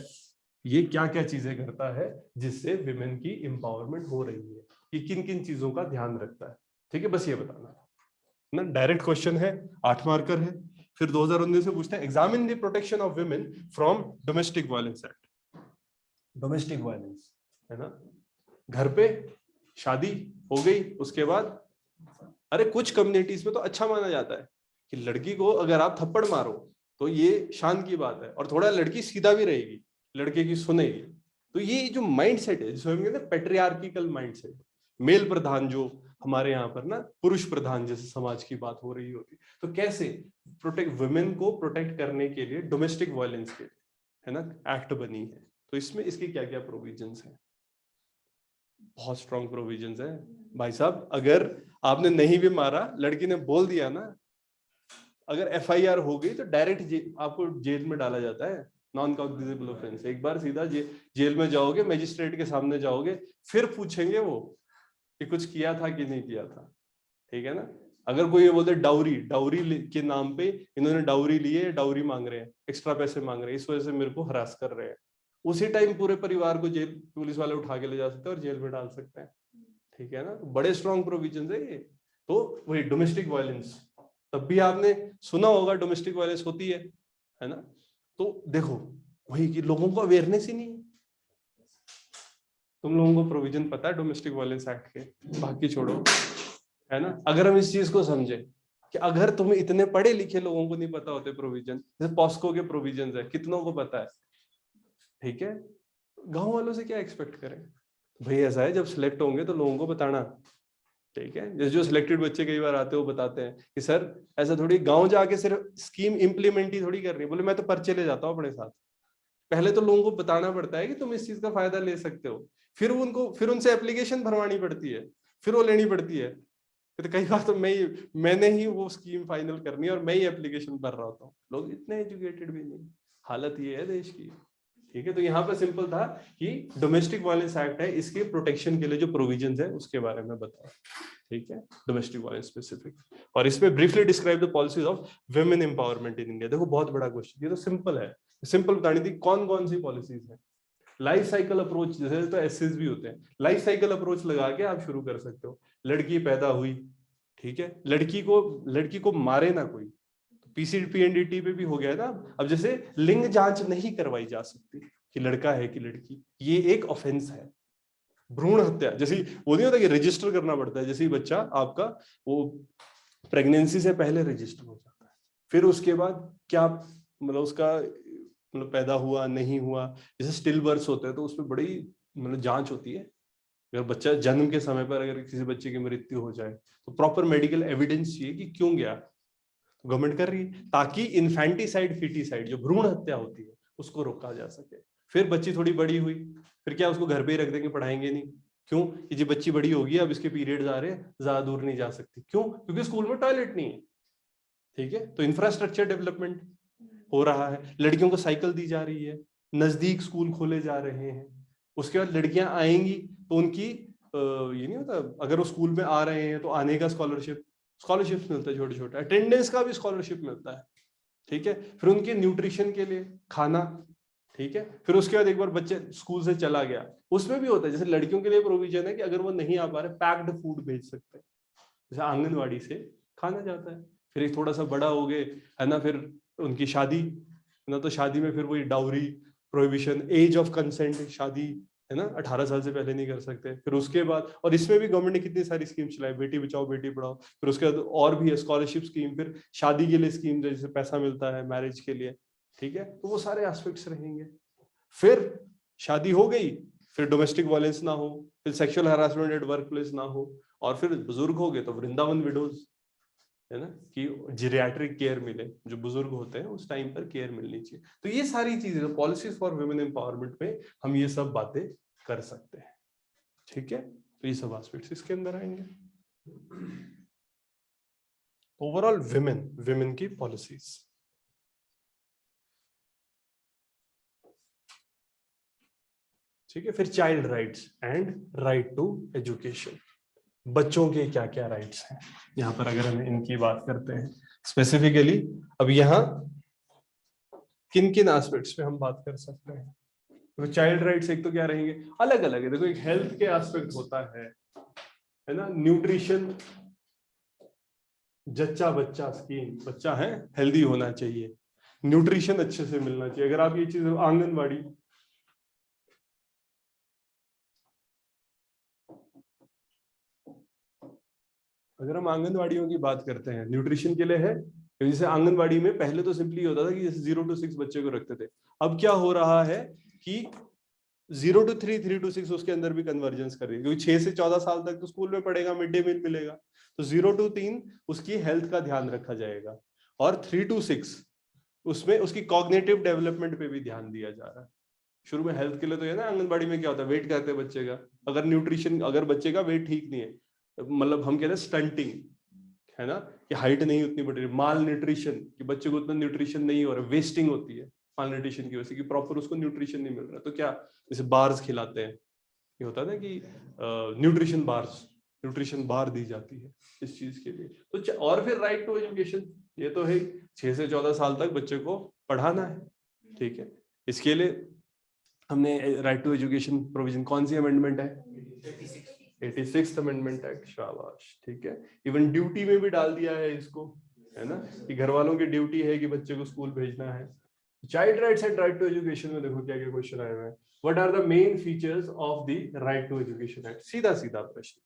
ये क्या क्या चीजें करता है जिससे विमेन की एम्पावरमेंट हो रही है, ये किन किन चीजों का ध्यान रखता है, ठीक है, बस ये बताना ना। डायरेक्ट क्वेश्चन है, 8 मार्कर है। फिर 2019 से पूछते हैं, examine the protection of women from domestic violence act. Domestic violence, है ना, घर पे शादी हो गई, उसके बाद अरे कुछ कम्युनिटीज में तो अच्छा माना जाता है कि लड़की को अगर आप थप्पड़ मारो तो ये शान की बात है, और थोड़ा लड़की सीधा भी रहेगी, लड़के की सुनेगी। तो ये जो माइंडसेट है जिसको हम कहते हैं पेट्रियार्किकल माइंडसेट, मेल प्रधान, जो हमारे यहाँ पर ना पुरुष प्रधान जैसे समाज की बात हो रही होती, तो कैसे प्रोटेक्ट वुमेन को प्रोटेक्ट करने के लिए डोमेस्टिक वायलेंस के लिए, है ना, एक्ट बनी है। तो इसमें इसकी क्या क्या प्रोविजंस हैं, बहुत स्ट्रॉन्ग प्रोविजंस है भाई साहब। अगर आपने नहीं भी मारा, लड़की ने बोल दिया ना, अगर एफआईआर हो गई तो डायरेक्ट आपको जेल में डाला जाता है, नॉन कॉग्निजेबल ऑफेंस। एक बार सीधा जेल में जाओगे, मजिस्ट्रेट के सामने जाओगे, फिर पूछेंगे वो कि कुछ किया था कि नहीं किया था, ठीक है ना। अगर कोई ये बोलते डाउरी, डाउरी के नाम पे इन्होंने डाउरी लिए, डाउरी मांग रहे हैं, एक्स्ट्रा पैसे मांग रहे हैं, इस वजह से मेरे को हरास कर रहे हैं, उसी टाइम पूरे परिवार को जेल पुलिस वाले उठा के ले जा सकते हैं और जेल में डाल सकते हैं, ठीक है ना। बड़े स्ट्रॉन्ग प्रोविजन है ये। तो वही डोमेस्टिक वायलेंस, तब भी आपने सुना होगा डोमेस्टिक वायलेंस होती है ना। तो देखो वही कि लोगों को अवेयरनेस ही नहीं, तुम लोगों को प्रोविजन पता है डोमेस्टिक वायलेंस एक्ट के, बाकी छोड़ो, है ना। अगर हम इस चीज को समझे कि अगर तुम्हें इतने पढ़े लिखे लोगों को नहीं पता होते प्रोविजन, जैसे पॉस्को के प्रोविजन है, कितनों को पता है, ठीक है, गांव वालों से क्या एक्सपेक्ट करें। भाई ऐसा है, जब सिलेक्ट होंगे तो लोगों को बताना, ठीक है। जैसे जो सिलेक्टेड बच्चे कई बार आते हैं वो बताते हैं कि सर ऐसा थोड़ी गांव जाके सिर्फ स्कीम इंप्लीमेंट ही थोड़ी कर रही है, बोले मैं तो पर्चे ले जाता हूँ अपने साथ। पहले तो लोगों को बताना पड़ता है कि तुम इस चीज का फायदा ले सकते हो, फिर उनसे एप्लीकेशन भरवानी पड़ती है, फिर वो लेनी पड़ती है। तो कई बार तो मैंने ही वो स्कीम फाइनल करनी है और मैं ही एप्लीकेशन भर रहा होता हूँ। लोग इतने एजुकेटेड भी नहीं, हालत ये है देश की, ठीक है। तो यहाँ पर सिंपल था कि डोमेस्टिक वायलेंस एक्ट है, इसके प्रोटेक्शन के लिए जो प्रोविजंस है उसके बारे में बताओ, ठीक है, डोमेस्टिक वायलेंस स्पेसिफिक। और इसमें briefly describe the policies of women empowerment in India. देखो बहुत बड़ा क्वेश्चन, ये तो सिंपल है, सिंपल बतानी थी कौन कौन सी पॉलिसीज है। लाइफ साइकिल अप्रोच, जैसे तो एसएस भी होते हैं, लाइफ साइकिल अप्रोच लगा के आप शुरू कर सकते हो। लड़की पैदा हुई, ठीक है, लड़की को मारे ना कोई, पीसीपीएनडीटी पे भी हो गया ना। अब जैसे लिंग जांच नहीं करवाई जा सकती कि लड़का है कि लड़की, ये एक ऑफेंस है। भ्रूण हत्या, जैसे वो नहीं होता कि रजिस्टर करना पड़ता है, जैसे बच्चा आपका वो प्रेगनेंसी से पहले रजिस्टर हो जाता है, फिर उसके बाद क्या मतलब उसका मतलब पैदा हुआ नहीं हुआ, जैसे स्टिल बर्थ होते हैं तो उसमें बड़ी मतलब जांच होती है। अगर बच्चा जन्म के समय पर अगर किसी बच्चे की मृत्यु हो जाए तो प्रॉपर मेडिकल एविडेंस चाहिए कि क्यों गया, तो गवर्नमेंट कर रही है ताकि इन्फेंटिसाइड फीटिसाइड जो भ्रूण हत्या होती है उसको रोका जा सके। फिर बच्ची थोड़ी बड़ी हुई, फिर क्या उसको घर पे ही रख देंगे, पढ़ाएंगे नहीं, क्यों? ये जो बच्ची बड़ी होगी, अब इसके पीरियड्स आ रहे हैं, ज्यादा दूर नहीं जा सकती। क्यों? क्योंकि स्कूल में टॉयलेट नहीं है। ठीक है, तो इंफ्रास्ट्रक्चर डेवलपमेंट हो रहा है, लड़कियों को साइकिल दी जा रही है, नजदीक स्कूल खोले जा रहे हैं। उसके बाद लड़कियां आएंगी तो उनकी ये नहीं होता, अगर वो स्कूल में आ रहे हैं तो आने का स्कॉलरशिप मिलता है, छोटे छोटे अटेंडेंस का भी स्कॉलरशिप मिलता है। ठीक है, फिर उनके न्यूट्रिशन के लिए खाना। ठीक है, फिर उसके बाद एक बार बच्चे स्कूल से चला गया, उसमें भी होता है, जैसे लड़कियों के लिए प्रोविजन है कि अगर वो नहीं आ पा रहे, पैक्ड फूड भेज सकते हैं, जैसे आंगनवाड़ी से खाना जाता है। फिर एक थोड़ा सा बड़ा हो गए, है ना, फिर उनकी शादी ना, तो शादी में फिर वही dowry prohibition, age of consent, शादी है ना 18 साल से पहले नहीं कर सकते। फिर उसके बाद, और इसमें भी गवर्नमेंट ने कितनी सारी स्कीम चलाई, बेटी बचाओ बेटी पढ़ाओ। फिर उसके बाद और भी है स्कॉलरशिप स्कीम, फिर शादी के लिए स्कीम जैसे पैसा मिलता है मैरिज के लिए। ठीक है, तो वो सारे एस्पेक्ट्स रहेंगे। फिर शादी हो गई, फिर डोमेस्टिक वायलेंस ना हो, फिर sexual harassment at work place ना हो, और फिर बुजुर्ग हो गए तो वृंदावन विडोज, है ना, कि जीरियाट्रिक केयर मिले, जो बुजुर्ग होते हैं उस टाइम पर केयर मिलनी चाहिए। तो ये सारी चीजें पॉलिसीज फॉर वुमेन एम्पावरमेंट में हम ये सब बातें कर सकते हैं। ठीक है, तो ये सब एस्पेक्ट्स इसके अंदर आएंगे। ओवरऑल विमेन की पॉलिसीज। ठीक है, फिर child rights and right to education. बच्चों के क्या क्या राइट्स हैं यहाँ पर, अगर हम इनकी बात करते हैं स्पेसिफिकली, अब यहाँ किन किन एस्पेक्ट्स पे हम बात कर सकते हैं। तो चाइल्ड राइट्स एक तो क्या रहेंगे, अलग अलग है। देखो, एक हेल्थ के एस्पेक्ट होता है ना, न्यूट्रिशन, जच्चा बच्चा स्कीम, बच्चा है हेल्दी होना चाहिए, न्यूट्रिशन अच्छे से मिलना चाहिए। अगर आप ये चीज आंगनबाड़ी, अगर हम आंगनबाड़ियों की बात करते हैं, न्यूट्रिशन के लिए है। जैसे आंगनबाड़ी में पहले तो सिंपली होता था कि जैसे 0 to 6 बच्चे को रखते थे, अब क्या हो रहा है कि 0 to 3, 3 to 6 उसके अंदर भी कन्वर्जेंस कर रही है, क्योंकि 6 से 14 साल तक तो स्कूल में पढ़ेगा, मिड डे मील मिलेगा, तो 0 to 3 उसकी हेल्थ का ध्यान रखा जाएगा, और 3 to 6 उसमें उसकी कॉग्निटिव डेवलपमेंट पे भी ध्यान दिया जा रहा है। शुरू में हेल्थ के लिए तो है ना, आंगनबाड़ी में क्या होता है, वेट करते हैं बच्चे का, अगर न्यूट्रिशन, अगर बच्चे का वेट ठीक नहीं है, मतलब हम कहते हैं स्टंटिंग, है ना, कि हाइट नहीं उतनी बढ़ रही, माल न्यूट्रिशन, कि बच्चे को उतना न्यूट्रिशन नहीं हो रहा, वेस्टिंग होती है माल न्यूट्रिशन की वजह से, कि प्रॉपर उसको न्यूट्रिशन नहीं मिल रहा, तो क्या, जैसे बार्स खिलाते हैं, ये होता है ना कि न्यूट्रिशन बार दी जाती है इस चीज के लिए। तो और फिर राइट टू एजुकेशन, ये तो है 6 से 14 साल तक बच्चे को पढ़ाना है। ठीक है, इसके लिए हमने राइट टू एजुकेशन प्रोविजन, कौन सी अमेंडमेंट है, 86th अमेंडमेंट एक्ट, शाबाश। ठीक है, इवन ड्यूटी में भी डाल दिया है इसको, है ना, कि घर वालों की ड्यूटी है कि बच्चे को स्कूल भेजना है। Child rights and right to education में देखो क्या क्या क्वेश्चन आए हुए हैं। What are the main features of the right to education act, सीधा सीधा प्रश्न,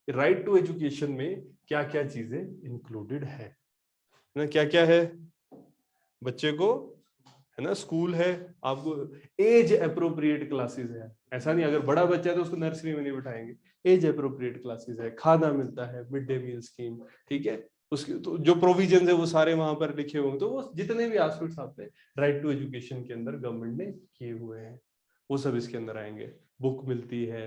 राइट टू एजुकेशन में क्या क्या चीजें इंक्लूडेड है ना, क्या क्या है, बच्चे को, है ना, स्कूल है, आपको एज अप्रोप्रिएट क्लासेस है, ऐसा नहीं अगर बड़ा बच्चा है तो उसको नर्सरी में नहीं बिठाएंगे, एज अप्रोप्रिएट क्लासेस है, खाना मिलता है, मिड डे मील स्कीम। ठीक है, उसके तो जो प्रोविजन है वो सारे वहां पर लिखे होंगे, तो वो जितने भी एस्पेक्ट्स आते हैं राइट टू एजुकेशन के अंदर गवर्नमेंट ने किए हुए हैं, वो सब इसके अंदर आएंगे। बुक मिलती है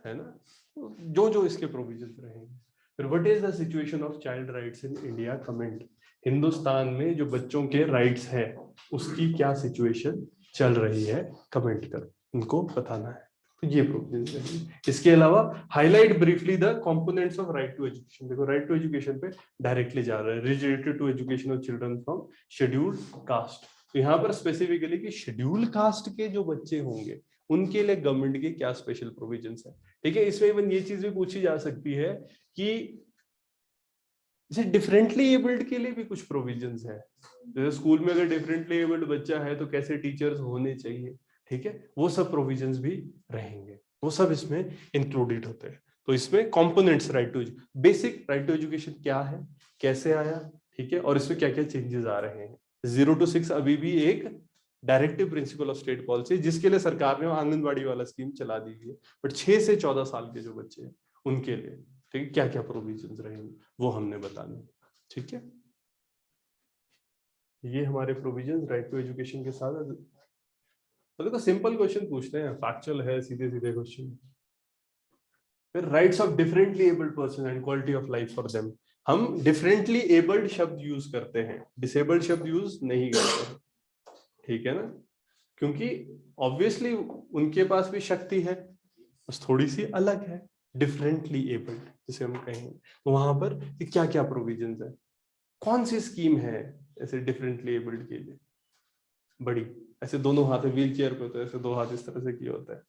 ना, जो जो इसके प्रोविजन रहेंगे। फिर what is the situation of child rights in India, comment, Hindustan में जो बच्चों के राइट्स है उसकी क्या सिचुएशन चल रही है, कमेंट कर उनको बताना है। तो ये प्रोविजन रहेंगे। इसके अलावा highlight briefly the components of right to education. देखो, राइट टू एजुकेशन पे डायरेक्टली जा रहा है, related to education of children from scheduled caste. तो यहाँ पर स्पेसिफिकली कि शेड्यूल्ड कास्ट के जो बच्चे होंगे उनके लिए गवर्नमेंट के क्या स्पेशल प्रोविजंस है। ठीक है, इसमें इवन ये चीज भी पूछी जा सकती है कि जैसे डिफरेंटली एबल्ड के लिए भी कुछ प्रोविजंस है, जैसे स्कूल में अगर डिफरेंटली एबल्ड बच्चा है तो कैसे टीचर्स होने चाहिए। ठीक है, वो सब प्रोविजंस भी रहेंगे, वो सब इसमें इंक्लूडेड होते हैं। तो इसमें components right to, basic right to education क्या है, कैसे आया, ठीक है, और इसमें क्या क्या चेंजेस आ रहे हैं। 0 to 6 अभी भी एक directive principle of state policy, जिसके लिए सरकार ने आंगनबाड़ी वाला स्कीम चला दी है, बट 6 से 14 साल के जो बच्चे हैं उनके लिए, ठीक है, क्या क्या प्रोविजंस रहेंगे वो हमने बताने। ठीक है, ये हमारे प्रोविजंस राइट टू एजुकेशन के साथ। तो देखो, सिंपल क्वेश्चन पूछते हैं, फैक्चुअल है, सीधे सीधे क्वेश्चन। फिर rights of differently abled person and quality of life for them. हम डिफरेंटली एबल्ड शब्द यूज करते हैं, डिसेबल्ड शब्द यूज नहीं करते हैं, ठीक है ना, क्योंकि ऑब्वियसली उनके पास भी शक्ति है, बस थोड़ी सी अलग है, डिफरेंटली एबल्ड जिसे हम कहेंगे। तो वहां पर क्या क्या प्रोविजंस है, कौन सी स्कीम है ऐसे डिफरेंटली एबल्ड के लिए बड़ी, ऐसे दोनों हाथ व्हील चेयर पे होता है, ऐसे दो हाथ इस तरह से किया होता है,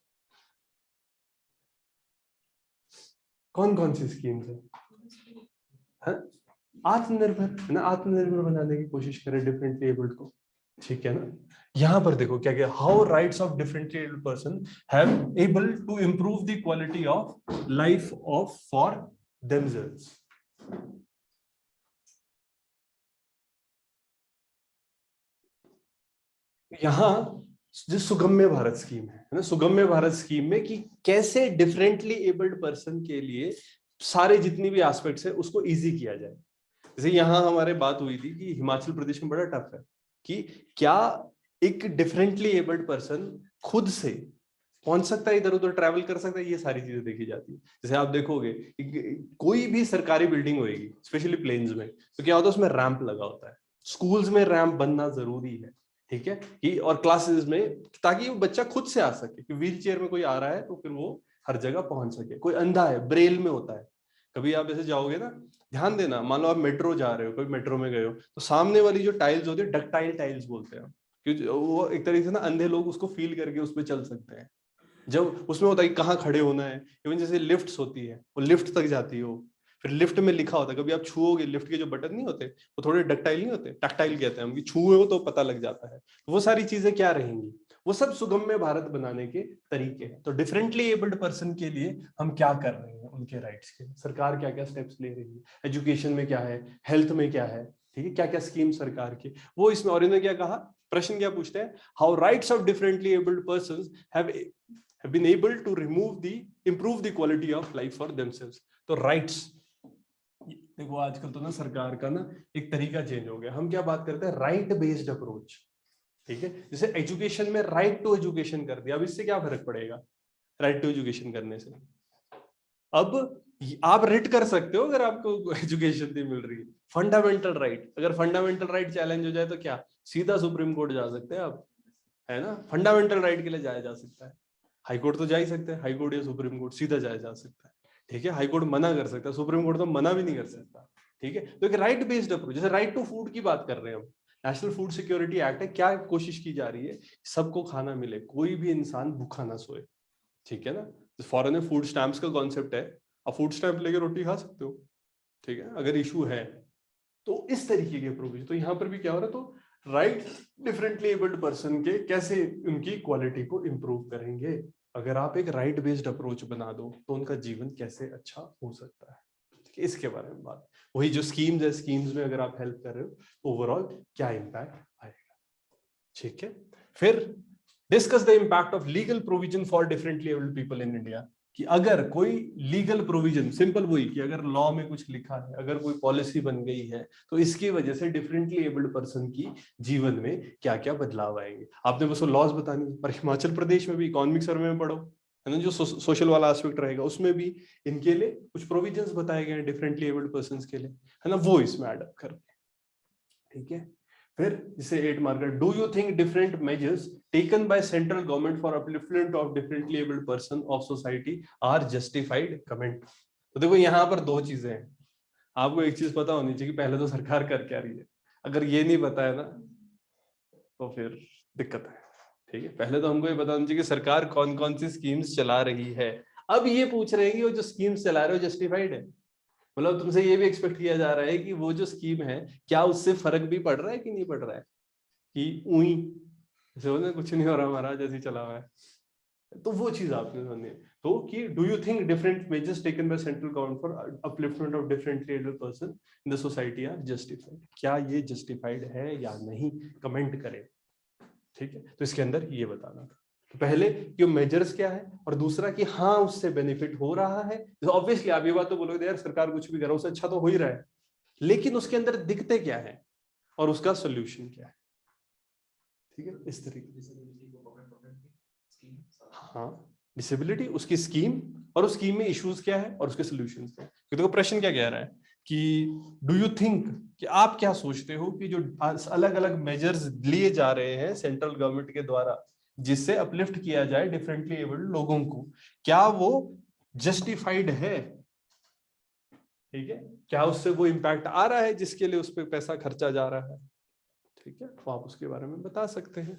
कौन कौन सी स्कीम्स है? आत्मनिर्भर है ना, आत्मनिर्भर बनाने की कोशिश करें डिफरेंटली एबल्ड को, ठीक है ना। यहां पर देखो क्या क्या, how rights of differently abled person have able to improve the quality of life of for themselves. यहां जो सुगम्य भारत स्कीम है ना, सुगम्य भारत स्कीम में कि कैसे डिफरेंटली एबल्ड पर्सन के लिए सारे जितनी भी एस्पेक्ट्स है उसको इजी किया जाए। जैसे यहाँ हमारे बात हुई थी कि हिमाचल प्रदेश में बड़ा टफ है कि क्या एक डिफरेंटली एबल्ड पर्सन खुद से पहुंच सकता है, इधर उधर ट्रैवल कर सकता है, ये सारी चीजें देखी जाती है। जैसे आप देखोगे कोई भी सरकारी बिल्डिंग होगी स्पेशली प्लेन्स में, तो क्या होता है उसमें रैंप लगा होता है, स्कूल्स में रैंप बनना जरूरी है, ठीक है कि, और क्लासेस में, ताकि वो बच्चा खुद से आ सके, कि व्हील चेयर में कोई आ रहा है तो फिर वो हर जगह पहुंच सके। कोई अंधा है, ब्रेल में होता है, कभी आप ऐसे जाओगे ना, ध्यान देना, मान लो आप मेट्रो जा रहे हो, कोई मेट्रो में गए हो, तो सामने वाली जो टाइल्स होती है डक्टाइल टाइल्स बोलते हैं, क्योंकि वो एक तरीके से ना अंधे लोग उसको फील करके उस पर चल सकते हैं। जब उसमें होता है कि कहाँ खड़े होना है, इवन जैसे लिफ्ट्स होती है, वो लिफ्ट तक जाती हो, फिर लिफ्ट में लिखा होता है, कभी आप छुओगे लिफ्ट के जो बटन नहीं होते, वो थोड़े डक्टाइल नहीं होते, टैक्टाइल कहते हैं हम, कि छुए हो तो पता लग जाता है। तो वो सारी चीजें क्या रहेंगी, वो सब सुगम्य भारत बनाने के तरीके हैं। तो डिफरेंटली एबल्ड पर्सन के लिए हम क्या कर रहे हैं, उनके राइट्स के सरकार क्या क्या स्टेप्स ले रही है, एजुकेशन में क्या है, हेल्थ में क्या है, ठीक है, क्या क्या स्कीम सरकार की, वो इसमें। और इन्होंने क्या कहा, प्रश्न क्या पूछते हैं, how rights of differently abled person have been able to improve the quality of life for themselves। तो rights, देखो आजकल तो ना सरकार का ना एक तरीका चेंज हो गया, हम क्या बात करते हैं, राइट बेस्ड अप्रोच, ठीक है। जैसे एजुकेशन में राइट टू एजुकेशन कर दिया, अब इससे क्या फर्क पड़ेगा राइट टू एजुकेशन करने से? अब आप रिट कर सकते हो अगर आपको एजुकेशन नहीं मिल रही है, फंडामेंटल राइट, अगर फंडामेंटल राइट चैलेंज हो जाए तो क्या सीधा सुप्रीम कोर्ट जा सकते हैं आप, है ना, फंडामेंटल राइट के लिए जाया जा सकता है। हाई कोर्ट तो जा ही सकते हैं, हाई कोर्ट या सुप्रीम कोर्ट सीधा जाया जा सकता है, ठीक है। हाई कोर्ट मना कर सकता है, सुप्रीम कोर्ट तो मना भी नहीं कर सकता, ठीक है। तो एक राइट बेस्ड अप्रोच, जैसे राइट टू फूड की बात कर रहे हैं हम, नेशनल फूड सिक्योरिटी एक्ट है, क्या कोशिश की जा रही है, सबको खाना मिले, कोई भी इंसान भूखा ना सोए, ठीक है ना। फॉरेन में फूड स्टैंप्स का कॉन्सेप्ट है, आप फूड स्टैंप लेके रोटी खा सकते हो, ठीक है, अगर इशू है तो। इस तरीके के प्रोविजन, तो यहाँ पर भी क्या हो रहा है, तो राइट डिफरेंटली एबल्ड पर्सन के कैसे उनकी क्वालिटी को इंप्रूव करेंगे, अगर आप एक राइट बेस्ड अप्रोच बना दो तो उनका जीवन कैसे अच्छा हो सकता है, ठीक है, इसके बारे में बात। वही जो स्कीम्स है, स्कीम्स में अगर आप हेल्प कर रहे हो तो ओवरऑल क्या इम्पैक्ट आएगा, ठीक है। फिर discuss the impact of legal provision for differently abled people in India, कि अगर कोई लीगल प्रोविजन, सिंपल वही कि अगर लॉ में कुछ लिखा है, अगर कोई पॉलिसी बन गई है, तो इसकी वजह से डिफरेंटली एबल्ड पर्सन की जीवन में क्या क्या बदलाव आएंगे। आपने बस वो लॉज बतानी है, पर हिमाचल प्रदेश में भी इकोनॉमिक सर्वे में पढ़ो, है ना, जो सोशल वाला एस्पेक्ट रहेगा उसमें भी इनके लिए कुछ प्रोविजंस बताए गए हैं डिफरेंटली एबल्ड पर्सन के लिए, है ना, वो इसमें एडअप कर, ठीक है। फिर जैसे 8 marker, do you think different measures taken by central government for upliftment of differently abled person of society are justified, comment. तो देखो यहाँ पर दो चीजें हैं, आपको एक चीज पता होनी चाहिए कि पहले तो सरकार कर क्या रही है, अगर ये नहीं पता है ना तो फिर दिक्कत है, ठीक है। पहले तो हमको ये पता होना चाहिए कि सरकार कौन कौन सी स्कीम्स चला रही है। अब ये पूछ रहे हैं कि वो जो स्कीम्स चला रहे हो जस्टिफाइड है, मतलब तुमसे ये भी एक्सपेक्ट किया जा रहा है कि वो जो स्कीम है क्या उससे फर्क भी पड़ रहा है कि नहीं पड़ रहा है, कि उई कुछ नहीं हो रहा महाराज, ऐसे ही चला हुआ है। तो वो चीज आपने सुनी है, तो कि do you think different measures taken by central government for upliftment of differently abled person in the society are justified, क्या ये जस्टिफाइड है या नहीं, कमेंट करें, ठीक है। तो इसके अंदर ये बताना था, तो पहले कि मेजर्स क्या है, और दूसरा कि हाँ उससे बेनिफिट हो रहा है। ऑब्वियसली आप ये बात तो बोलोगे यार सरकार कुछ भी कर रहा है उससे अच्छा तो हो ही रहा है, लेकिन उसके अंदर दिक्कतें क्या है और उसका सोल्यूशन क्या है, ठीक है, इस तरीके से। हाँ डिसेबिलिटी, उसकी स्कीम, और उस स्कीम में इश्यूज क्या है और उसके सोल्यूशंस क्या है। तो देखो प्रश्न क्या कह रहा है कि डू यू थिंक, कि आप क्या सोचते हो कि जो अलग अलग मेजर्स लिए जा रहे हैं सेंट्रल गवर्नमेंट के द्वारा जिससे अपलिफ्ट किया जाए डिफरेंटली एबल्ड लोगों को, क्या वो जस्टिफाइड है, ठीक है, क्या उससे वो इम्पैक्ट आ रहा है जिसके लिए उस पर पैसा खर्चा जा रहा है, ठीक है, तो आप उसके बारे में बता सकते हैं।